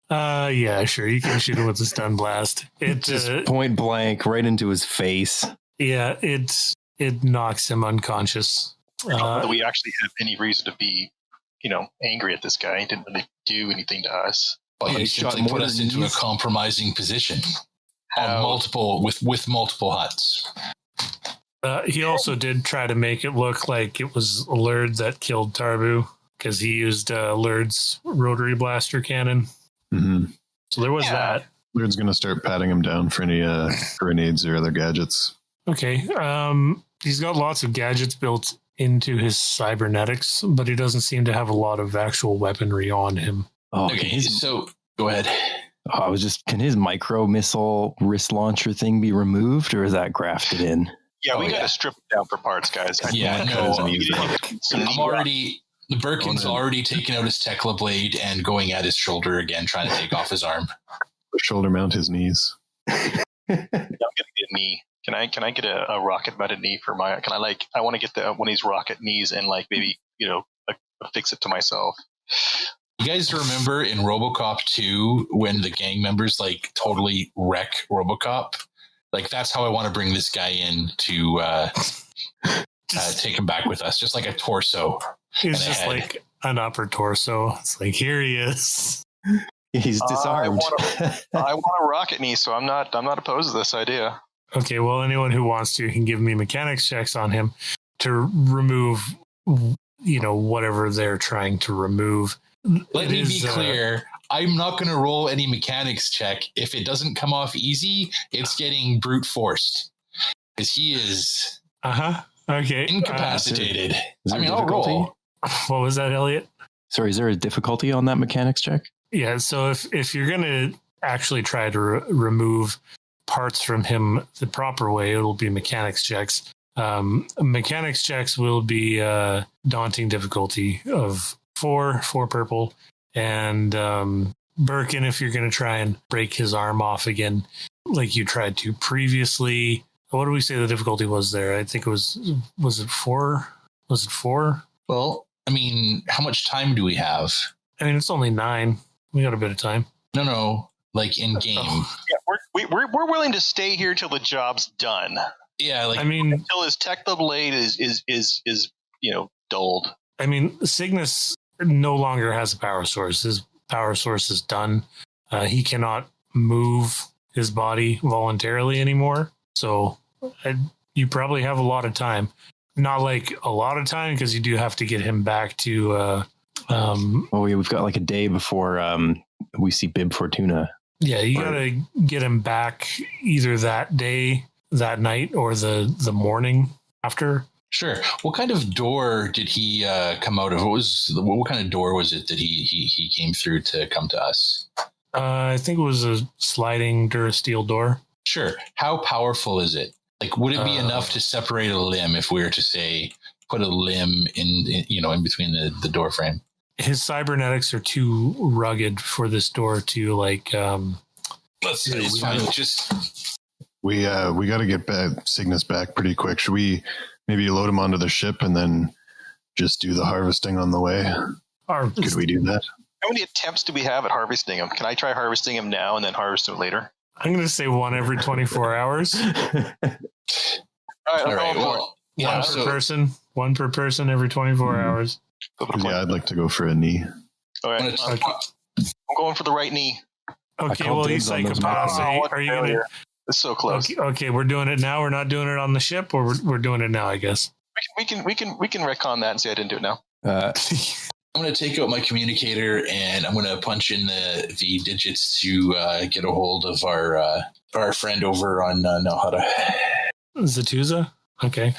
Yeah, sure. You can shoot him with a stun blast. It Just point blank right into his face. Yeah, it knocks him unconscious. I don't know that we actually have any reason to be, angry at this guy. He didn't really do anything to us. Well, he shot simply more put us than into a these. compromising position on multiple huts. He also did try to make it look like it was Lurd that killed Tarbu because he used Lurd's rotary blaster cannon. Mm-hmm. So there was that. Lurd's going to start patting him down for any grenades or other gadgets. Okay. He's got lots of gadgets built into his cybernetics, but he doesn't seem to have a lot of actual weaponry on him. Oh, Okay, so go ahead. can his micro missile wrist launcher thing be removed, or is that grafted in? Yeah, we Oh, got to yeah. strip it down for parts, guys. Yeah, no, Some Berkin's already taken out his Tekla blade and going at his shoulder again, trying to take off his arm. Shoulder mount his knees. I'm gonna get a knee. Can I get a rocket mounted knee for my? I want to get one of these rocket knees and maybe affix it to myself. You guys remember in RoboCop 2 when the gang members totally wreck RoboCop? That's how I want to bring this guy in to take him back with us, just like a torso. He's just like an upper torso. It's like, here he is. He's disarmed. I want a rocket knee, so I'm not opposed to this idea. Okay, well, anyone who wants to can give me mechanics checks on him to remove, whatever they're trying to remove. Let me be clear. I'm not going to roll any mechanics check. If it doesn't come off easy, it's getting brute forced. Because he is Okay. incapacitated. Is there I'll difficulty? roll. What was that, Elliot? Sorry, is there a difficulty on that mechanics check? Yeah, so if you're going to actually try to remove parts from him the proper way, it'll be mechanics checks. Mechanics checks will be daunting difficulty of 4 purple. And Berkin, if you're going to try and break his arm off again, like you tried to previously, what do we say the difficulty was there? I think it was it 4? Was it 4? Well, how much time do we have? It's only 9. We got a bit of time. No, in game. Yeah, we're willing to stay here till the job's done. Yeah, until his Tekla blade is dulled. Cygnus no longer has a power source. His power source is done. He cannot move his body voluntarily anymore. So you probably have a lot of time. Not a lot of time, because you do have to get him back to... we've got a day before we see Bib Fortuna. Yeah, you got to get him back either that day, that night, or the morning after. Sure. What kind of door did he come out of? What kind of door was it that he came through to come to us? I think it was a sliding Durasteel door. Sure. How powerful is it? Would it be enough to separate a limb if we were to say put a limb in between the door frame? His cybernetics are too rugged for this door to Let's say it's fine. We got to get Cygnus back pretty quick. Should we maybe load him onto the ship and then just do the harvesting on the way? Could we do that? How many attempts do we have at harvesting him? Can I try harvesting him now and then harvest him later? I'm going to say 1 every 24 hours. All right. Well, One per person every 24 hours. Yeah, I'd like to go for a knee. All right. I'm going for the right knee. Okay, well, you psychopaths. Are you going to... It's so close. Okay, we're doing it now. We're not doing it on the ship, or we're doing it now, I guess. We can retcon that and say I didn't do it now. I'm going to take out my communicator and I'm going to punch in the digits to get a hold of our friend over on Nal Hutta. Zatuza? Okay.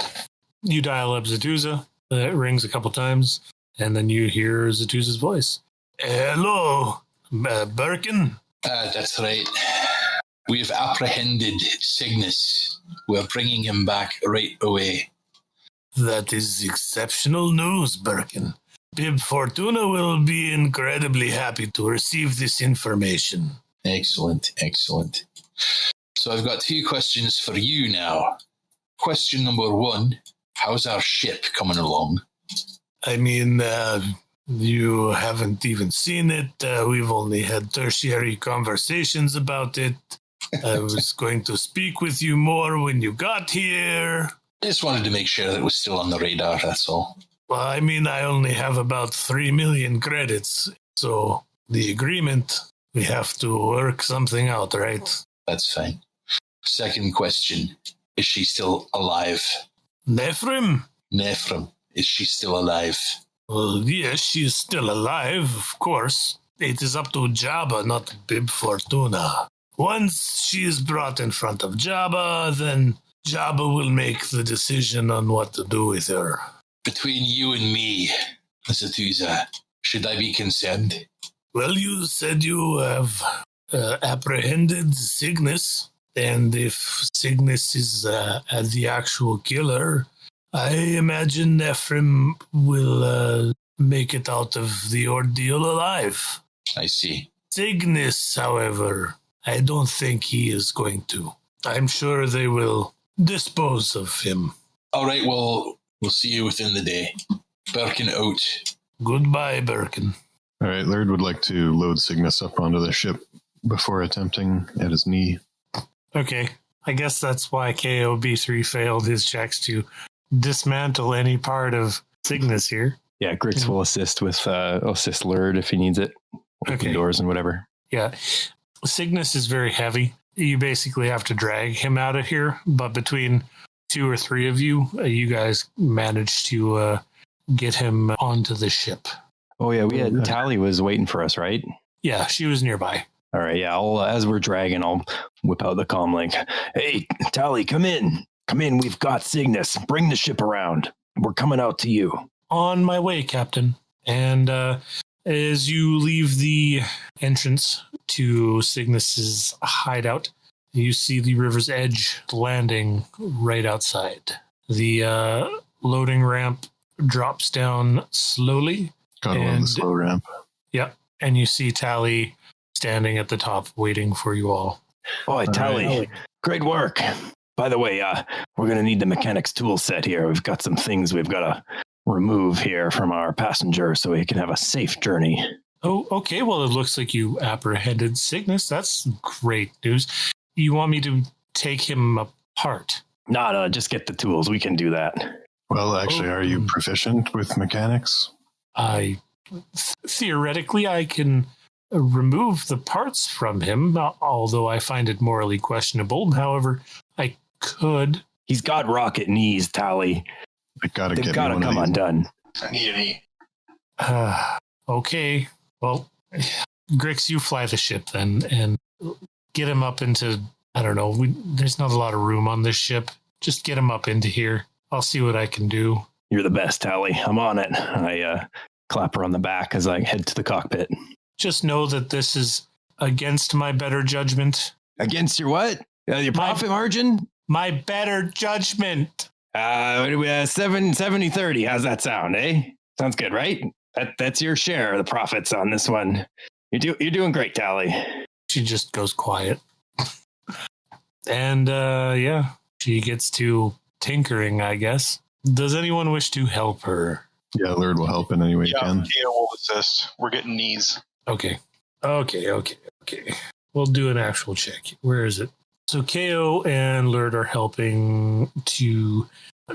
You dial up Zatuza. It rings a couple times, and then you hear Zatuza's voice. Hello, Berkin? That's right. We've apprehended Cygnus. We're bringing him back right away. That is exceptional news, Berkin. Bib Fortuna will be incredibly happy to receive this information. Excellent. So I've got 2 questions for you now. Question number 1, how's our ship coming along? I mean, you haven't even seen it. We've only had tertiary conversations about it. I was going to speak with you more when you got here. I just wanted to make sure that it was still on the radar, that's all. Well, I mean, I only have about 3 million credits. So the agreement, we have to work something out, right? That's fine. Second question. Is she still alive? Nephrim? Nephrim. Is she still alive? Well, yes, she is still alive, of course. It is up to Jabba, not Bib Fortuna. Once she is brought in front of Jabba, then Jabba will make the decision on what to do with her. Between you and me, Zatuza, should I be concerned? Well, you said you have apprehended Cygnus, and if Cygnus is the actual killer, I imagine Ephraim will make it out of the ordeal alive. I see. Cygnus, however, I don't think he is going to. I'm sure they will dispose of him. All right, well, we'll see you within the day. Berkin out. Goodbye, Berkin. All right, Laird would like to load Cygnus up onto the ship before attempting at his knee. Okay, I guess that's why KOB3 failed his checks to dismantle any part of Cygnus here. Yeah, Grix will assist Laird if he needs it. Open doors and whatever. Yeah, Cygnus is very heavy. You basically have to drag him out of here, but between 2 or 3 of you, you guys managed to get him onto the ship. Oh yeah, we had Tally was waiting for us, right? Yeah, she was nearby. All right, yeah. As we're dragging, I'll whip out the comm link. Hey, Tally, come in. Come in. We've got Cygnus. Bring the ship around. We're coming out to you. On my way, Captain. And as you leave the entrance to Cygnus's hideout, you see the river's edge landing right outside. The loading ramp drops down slowly. Got on the slow ramp. Yeah, and you see Tally standing at the top waiting for you all. Oh, Tally, great work. By the way, we're going to need the mechanics tool set here. We've got some things we've got to remove here from our passenger so he can have a safe journey. Oh, okay. Well, it looks like you apprehended Cygnus. That's great news. You want me to take him apart? No, just get the tools. We can do that. Well, actually, are you proficient with mechanics? Theoretically, I can remove the parts from him, although I find it morally questionable. However, I could. He's got rocket knees, Tally. They've got to come undone. I need a knee. Okay. Well, Grix, you fly the ship then and get him up into, I don't know, there's not a lot of room on this ship. Just get him up into here. I'll see what I can do. You're the best, Tally. I'm on it. I clap her on the back as I head to the cockpit. Just know that this is against my better judgment. Against your what? Your profit margin? My better judgment. 70-30. How's that sound, eh? Sounds good, right? That's your share of the profits on this one. You're doing great, Tally. She just goes quiet. And she gets to tinkering, I guess. Does anyone wish to help her? Yeah, Laird will help in any way he can. Yeah, we'll assist. We're getting knees. Okay. We'll do an actual check. Where is it? So KO and Laird are helping to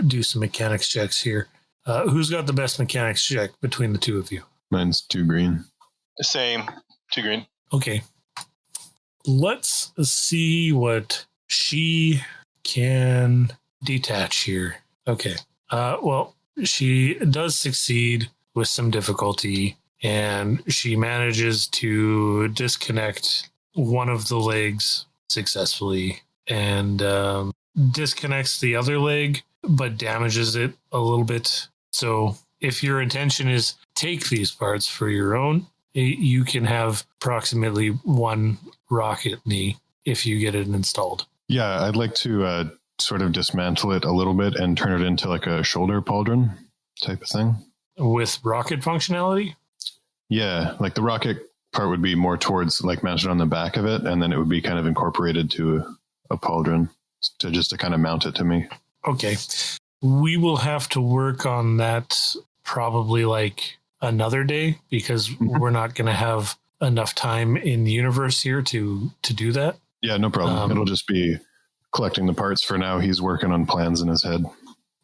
do some mechanics checks here. Who's got the best mechanics check between the two of you? Mine's 2 green. Same. 2 green. Okay. Let's see what she can detach here. Okay. Well, she does succeed with some difficulty, and she manages to disconnect one of the legs successfully and disconnects the other leg, but damages it a little bit. So if your intention is take these parts for your own, you can have approximately 1 rocket knee if you get it installed. Yeah, I'd like to sort of dismantle it a little bit and turn it into like a shoulder pauldron type of thing. With rocket functionality? Yeah, like the rocket part would be more towards like mounted on the back of it, and then it would be kind of incorporated to a pauldron to kind of mount it to me. Okay. We will have to work on that probably like another day because we're not going to have enough time in the universe here to do that. Yeah, no problem. It'll just be collecting the parts for now. He's working on plans in his head.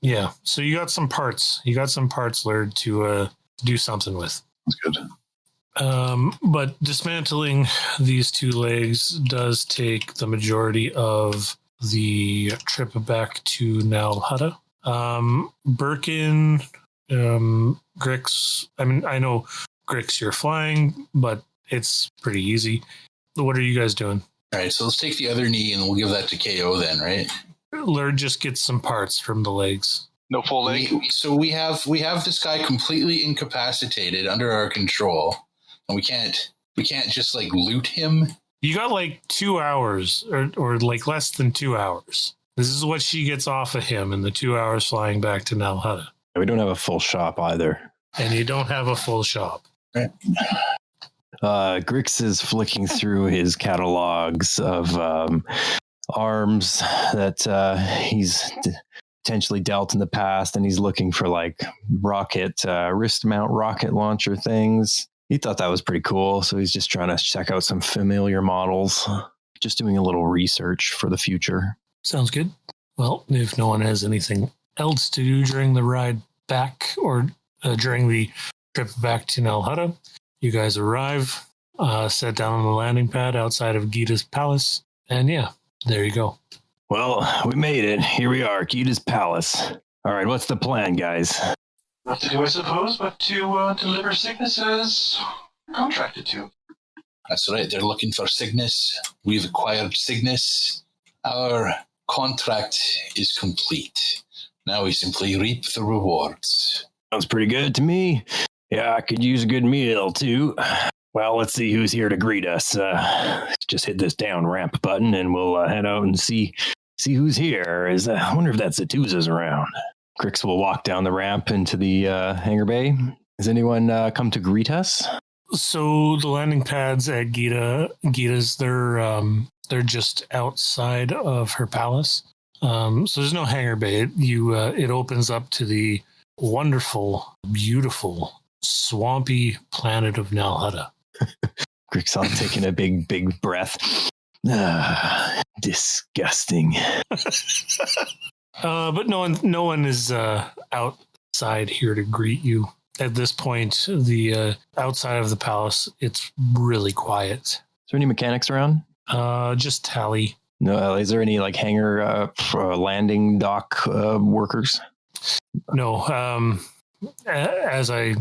Yeah. So you got some parts. You got some parts, Laird, to do something with. That's good. But dismantling these 2 legs does take the majority of the trip back to Nal Hutta. Berkin, Grix. I mean, I know Grix, you're flying, but it's pretty easy. What are you guys doing? All right, so let's take the other knee and we'll give that to KO then, right? Laird just gets some parts from the legs. No full leg. So we have this guy completely incapacitated under our control, and we can't just like loot him. You got like 2 hours or like less than 2 hours. This is what she gets off of him in the 2 hours flying back to Nal Hutta. We don't have a full shop either. And you don't have a full shop. Right. Grix is flicking through his catalogs of arms that he's potentially dealt in the past, and he's looking for like rocket wrist mount rocket launcher things. He thought that was pretty cool, so he's just trying to check out some familiar models, just doing a little research for the future. Sounds good. Well, if no one has anything else to do during the ride back or during the trip back to Nal Hutta, you guys arrive, set down on the landing pad outside of Geeta's palace, and yeah, there you go. Well, we made it. Here we are, Geeta's palace. All right, what's the plan, guys? What to do, I suppose, but to deliver Cygnus as contracted to. That's right. They're looking for Cygnus. We've acquired Cygnus. Our contract is complete. Now we simply reap the rewards. Sounds pretty good to me. Yeah, I could use a good meal, too. Well, let's see who's here to greet us. Just hit this down ramp button, and we'll head out and see who's here. I wonder if that Zatuza's around. Grix will walk down the ramp into the hangar bay. Has anyone come to greet us? So the landing pads at Geeta's, they're just outside of her palace. So there's no hangar bay. It opens up to the wonderful, beautiful, swampy planet of Nal Hutta. Grix on taking a big breath. Disgusting. But no one is outside here to greet you. At this point, the outside of the palace, it's really quiet. Is there any mechanics around? Just Tally. No, is there any like hangar landing dock workers? No. As I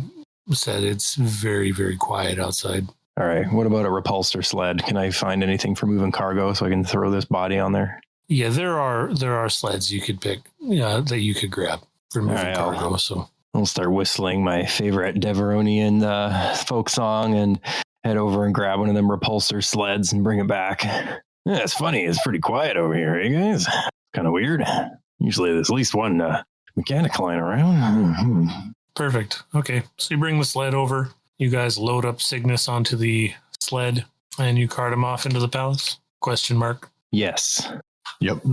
said, it's very, very quiet outside. All right. What about a repulsor sled? Can I find anything for moving cargo so I can throw this body on there? Yeah, there are sleds you could pick that you could grab for moving cargo. So I'll start whistling my favorite Deveronian folk song and head over and grab one of them repulsor sleds and bring it back. Yeah, it's funny. It's pretty quiet over here, eh, guys? Kind of weird. Usually there's at least one mechanic lying around. Perfect. Okay, so you bring the sled over. You guys load up Cygnus onto the sled and you cart him off into the palace? Question mark. Yes. Yep.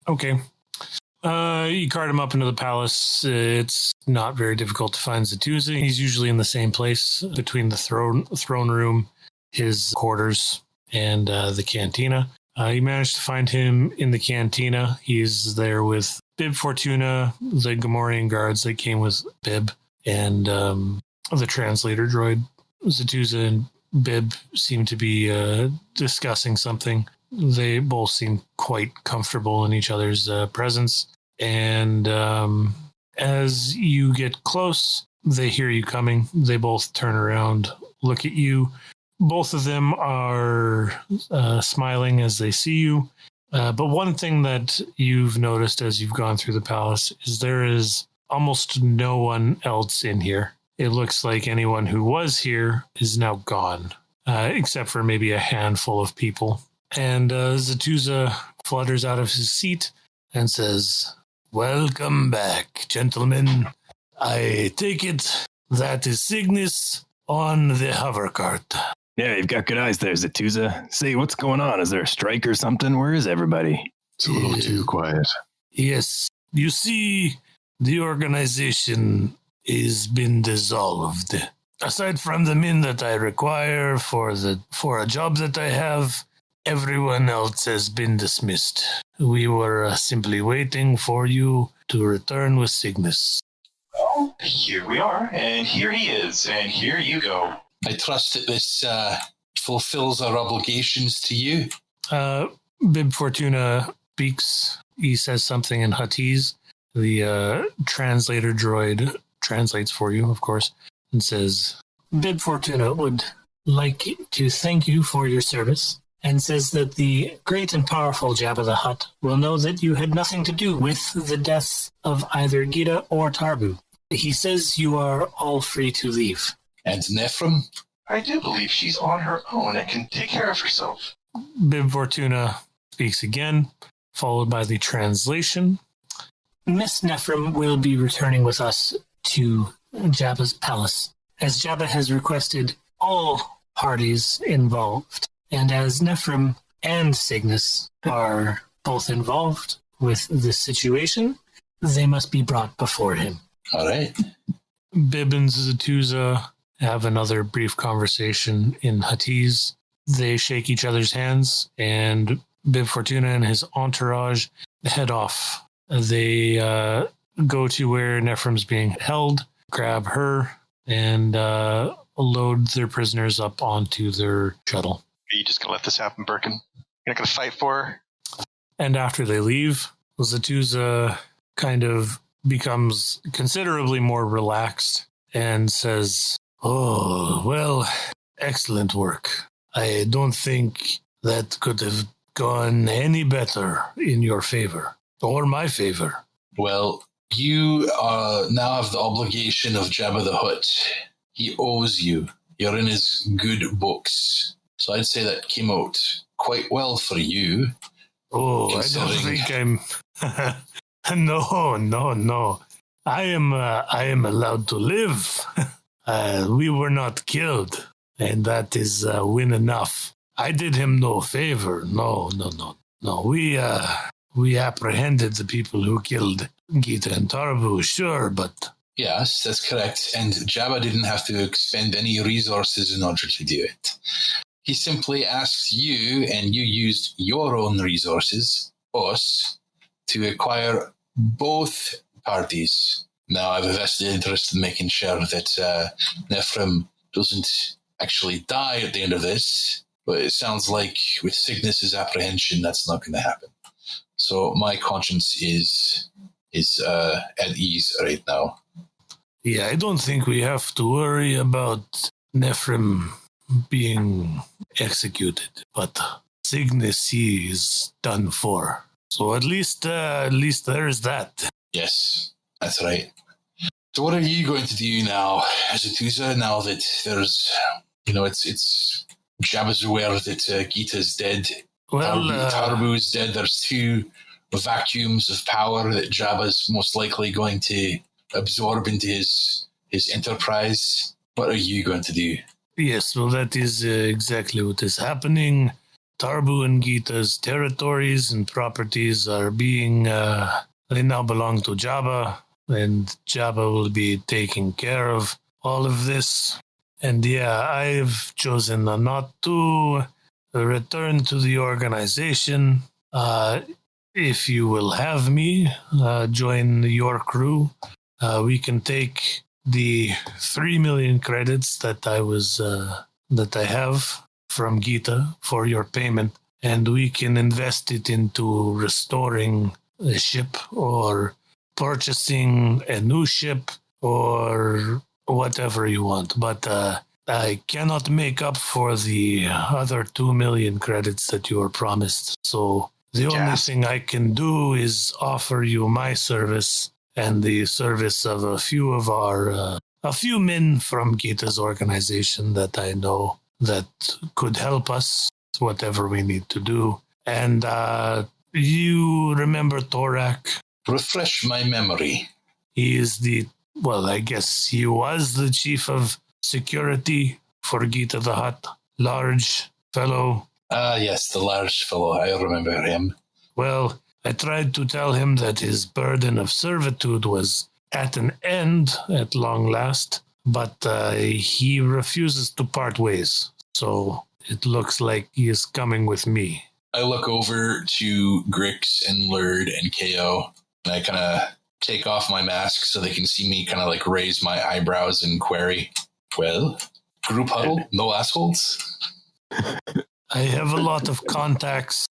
Okay. You cart him up into the palace. It's not very difficult to find Zatuza. He's usually in the same place between the throne room, his quarters, and the cantina. You managed to find him in the cantina. He's there with Bib Fortuna, the Gamorrean guards that came with Bib, and the translator droid. Zatuza and Bib seem to be discussing something. They both seem quite comfortable in each other's presence. And as you get close, they hear you coming. They both turn around, look at you. Both of them are smiling as they see you. But one thing that you've noticed as you've gone through the palace is there is almost no one else in here. It looks like anyone who was here is now gone, except for maybe a handful of people. And Zatuza flutters out of his seat and says, "Welcome back, gentlemen. I take it that is Cygnus on the hover cart." Yeah, you've got good eyes there, Zatuza. Say, what's going on? Is there a strike or something? Where is everybody? It's a little too quiet. Yes. You see, the organization has been dissolved. Aside from the men that I require for a job that I have, everyone else has been dismissed. We were simply waiting for you to return with Cygnus. Well, here we are, and here he is, and here you go. I trust that this fulfills our obligations to you. Bib Fortuna speaks. He says something in Huttese. The translator droid translates for you, of course, and says, Bib Fortuna would like to thank you for your service, and says that the great and powerful Jabba the Hutt will know that you had nothing to do with the deaths of either Geeta or Tarbu. He says you are all free to leave. And Nephrim? I do believe she's on her own and can take care of herself. Bib Fortuna speaks again, followed by the translation. Miss Nephrim will be returning with us to Jabba's palace, as Jabba has requested all parties involved. And as Nephrim and Cygnus are both involved with this situation, they must be brought before him. All right. Bib and Zatuza have another brief conversation in Huttese. They shake each other's hands, and Bib Fortuna and his entourage head off. They go to where Nephrim's being held, grab her, and load their prisoners up onto their shuttle. Are you just going to let this happen, Berkin? You're not going to fight for her? And after they leave, Zatuza kind of becomes considerably more relaxed and says, "Oh, well, excellent work. I don't think that could have gone any better in your favor, or my favor." Well, you now have the obligation of Jabba the Hutt. He owes you. You're in his good books. So I'd say that came out quite well for you. Oh, I don't think I'm... No. I am allowed to live. We were not killed, and that is win enough. I did him no favor. No. We apprehended the people who killed Geeta and Tarbu, sure, but... Yes, that's correct. And Jabba didn't have to expend any resources in order to do it. He simply asked you, and you used your own resources, us, to acquire both parties. Now, I have a vested interest in making sure that Nephrim doesn't actually die at the end of this, but it sounds like with Cygnus's apprehension, that's not going to happen. So my conscience is at ease right now. Yeah, I don't think we have to worry about Nephrim being executed, but Cygnus, he is done for. So at least there is that. Yes, that's right. So what are you going to do now, Zatuza, now that there's, it's Jabba's aware that Geeta's dead, Well, Tarbu is dead, there's two vacuums of power that Jabba's most likely going to absorb into his enterprise. What are you going to do? Yes, well, that is exactly what is happening. Tarbu and Geeta's territories and properties are being, they now belong to Jabba, and Jabba will be taking care of all of this. And yeah, I've chosen not to return to the organization. If you will have me join your crew, we can take the 3 million credits that I have from Geeta for your payment, and we can invest it into restoring a ship or purchasing a new ship or whatever you want. But I cannot make up for the other 2 million credits that you were promised. So the only thing I can do is offer you my service and the service of a few men from Geeta's organization that I know that could help us, whatever we need to do. And you remember Thorak? Refresh my memory. He is I guess he was the chief of security for Geeta the Hutt. Large fellow. Yes, the large fellow. I remember him. Well, I tried to tell him that his burden of servitude was at an end at long last, but he refuses to part ways. So it looks like he is coming with me. I look over to Grix and Lurd and KO, and I kind of take off my mask so they can see me kind of like raise my eyebrows and query, well, group huddle, no assholes? I have a lot of contacts.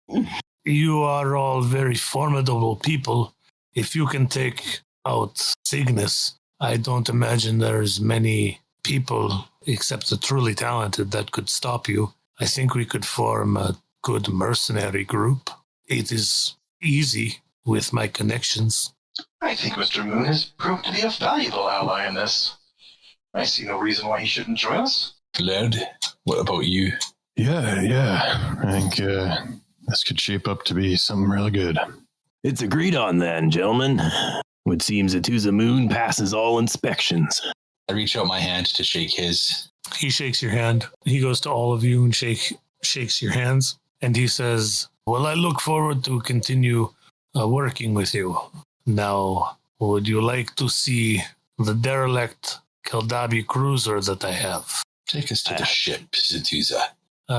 You are all very formidable people. If you can take out Cygnus, I don't imagine there's many people except the truly talented that could stop you. I think we could form a good mercenary group. It is easy with my connections. I think Mr. Moon has proved to be a valuable ally in this. I see no reason why he shouldn't join us. Lurd, what about you? Yeah. I think this could shape up to be something really good. It's agreed on then, gentlemen. It seems Atuza Moon passes all inspections. I reach out my hand to shake his. He shakes your hand. He goes to all of you and shakes your hands. And he says, well, I look forward to continue working with you. Now, would you like to see the derelict Keldabi cruiser that I have? Take us to the ship, Zatuza.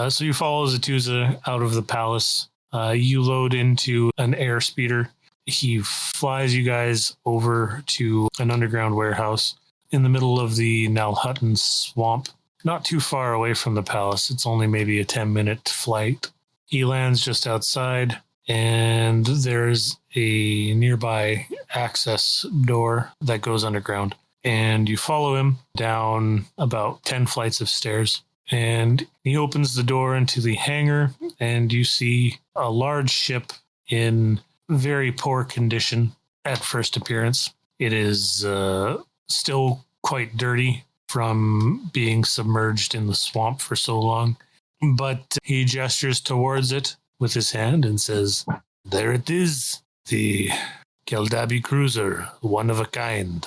So you follow Zatuza out of the palace. You load into an air speeder. He flies you guys over to an underground warehouse in the middle of the Nal Hutta swamp, not too far away from the palace. It's only maybe a 10-minute flight. He lands just outside, and there's a nearby access door that goes underground. And you follow him down about 10 flights of stairs. And he opens the door into the hangar, and you see a large ship in very poor condition at first appearance. It is still quite dirty from being submerged in the swamp for so long. But he gestures towards it with his hand and says, there it is, the Keldabi cruiser, one of a kind,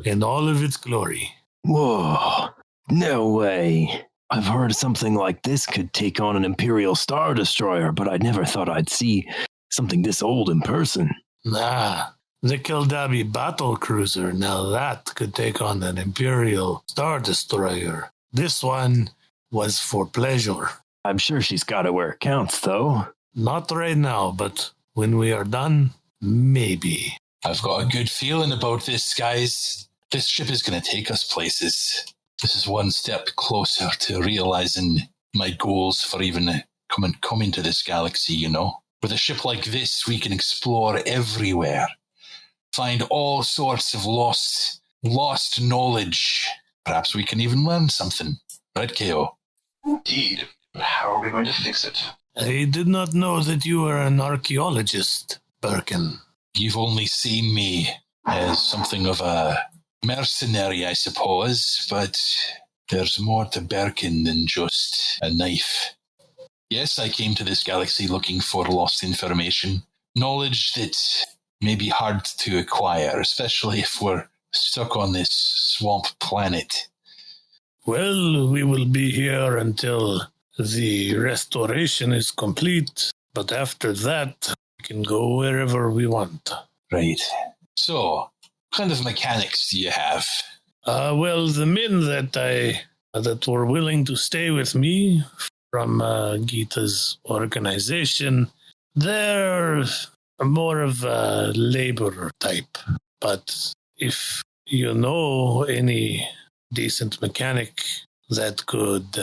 in all of its glory. Whoa, no way. I've heard something like this could take on an Imperial Star Destroyer, but I never thought I'd see something this old in person. The Keldabi battle cruiser, now that could take on an Imperial Star Destroyer. This one was for pleasure. I'm sure she's got it where it counts, though. Not right now, but when we are done, maybe. I've got a good feeling about this, guys. This ship is going to take us places. This is one step closer to realizing my goals for even coming to this galaxy, you know. With a ship like this, we can explore everywhere. Find all sorts of lost knowledge. Perhaps we can even learn something. Right, KO? Indeed. But how are we going to fix it? I did not know that you were an archaeologist, Berkin. You've only seen me as something of a mercenary, I suppose, but there's more to Berkin than just a knife. Yes, I came to this galaxy looking for lost information, knowledge that may be hard to acquire, especially if we're stuck on this swamp planet. Well, we will be here until the restoration is complete, but after that, we can go wherever we want. Right. So, what kind of mechanics do you have? Well, the men that were willing to stay with me from Geeta's organization, they're more of a laborer type. But if you know any decent mechanic that could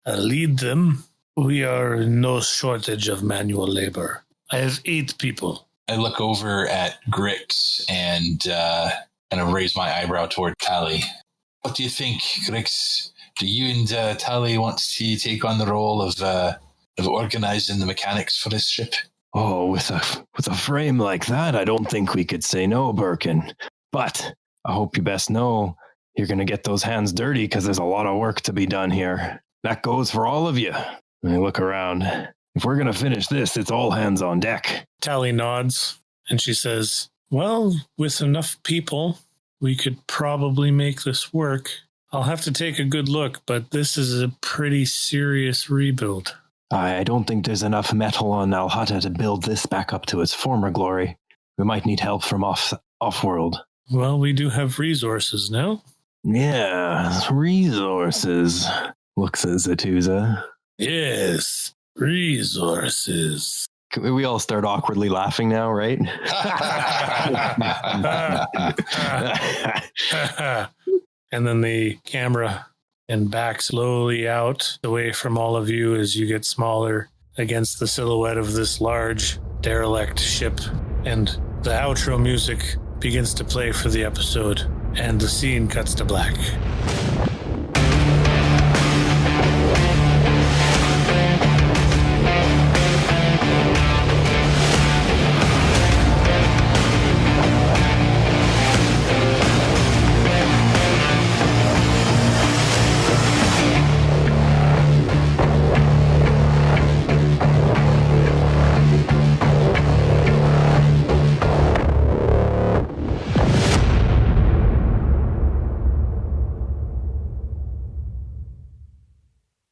lead them, we are in no shortage of manual labor. I have 8 people. I look over at Grix and kind of raise my eyebrow toward Tally. What do you think, Grix? Do you and Tally want to take on the role of organizing the mechanics for this ship? Oh, with a frame like that, I don't think we could say no, Berkin. But I hope you best know you're going to get those hands dirty because there's a lot of work to be done here. That goes for all of you. And I look around. If we're going to finish this, it's all hands on deck. Tally nods, and she says, well, with enough people, we could probably make this work. I'll have to take a good look, but this is a pretty serious rebuild. I don't think there's enough metal on Nal Hutta to build this back up to its former glory. We might need help from off-world. Well, we do have resources now. Yeah, resources. Looks at Zatuza. Yes, resources. We all start awkwardly laughing now, right? And then the camera and back slowly out away from all of you as you get smaller against the silhouette of this large derelict ship. And the outro music begins to play for the episode, and the scene cuts to black.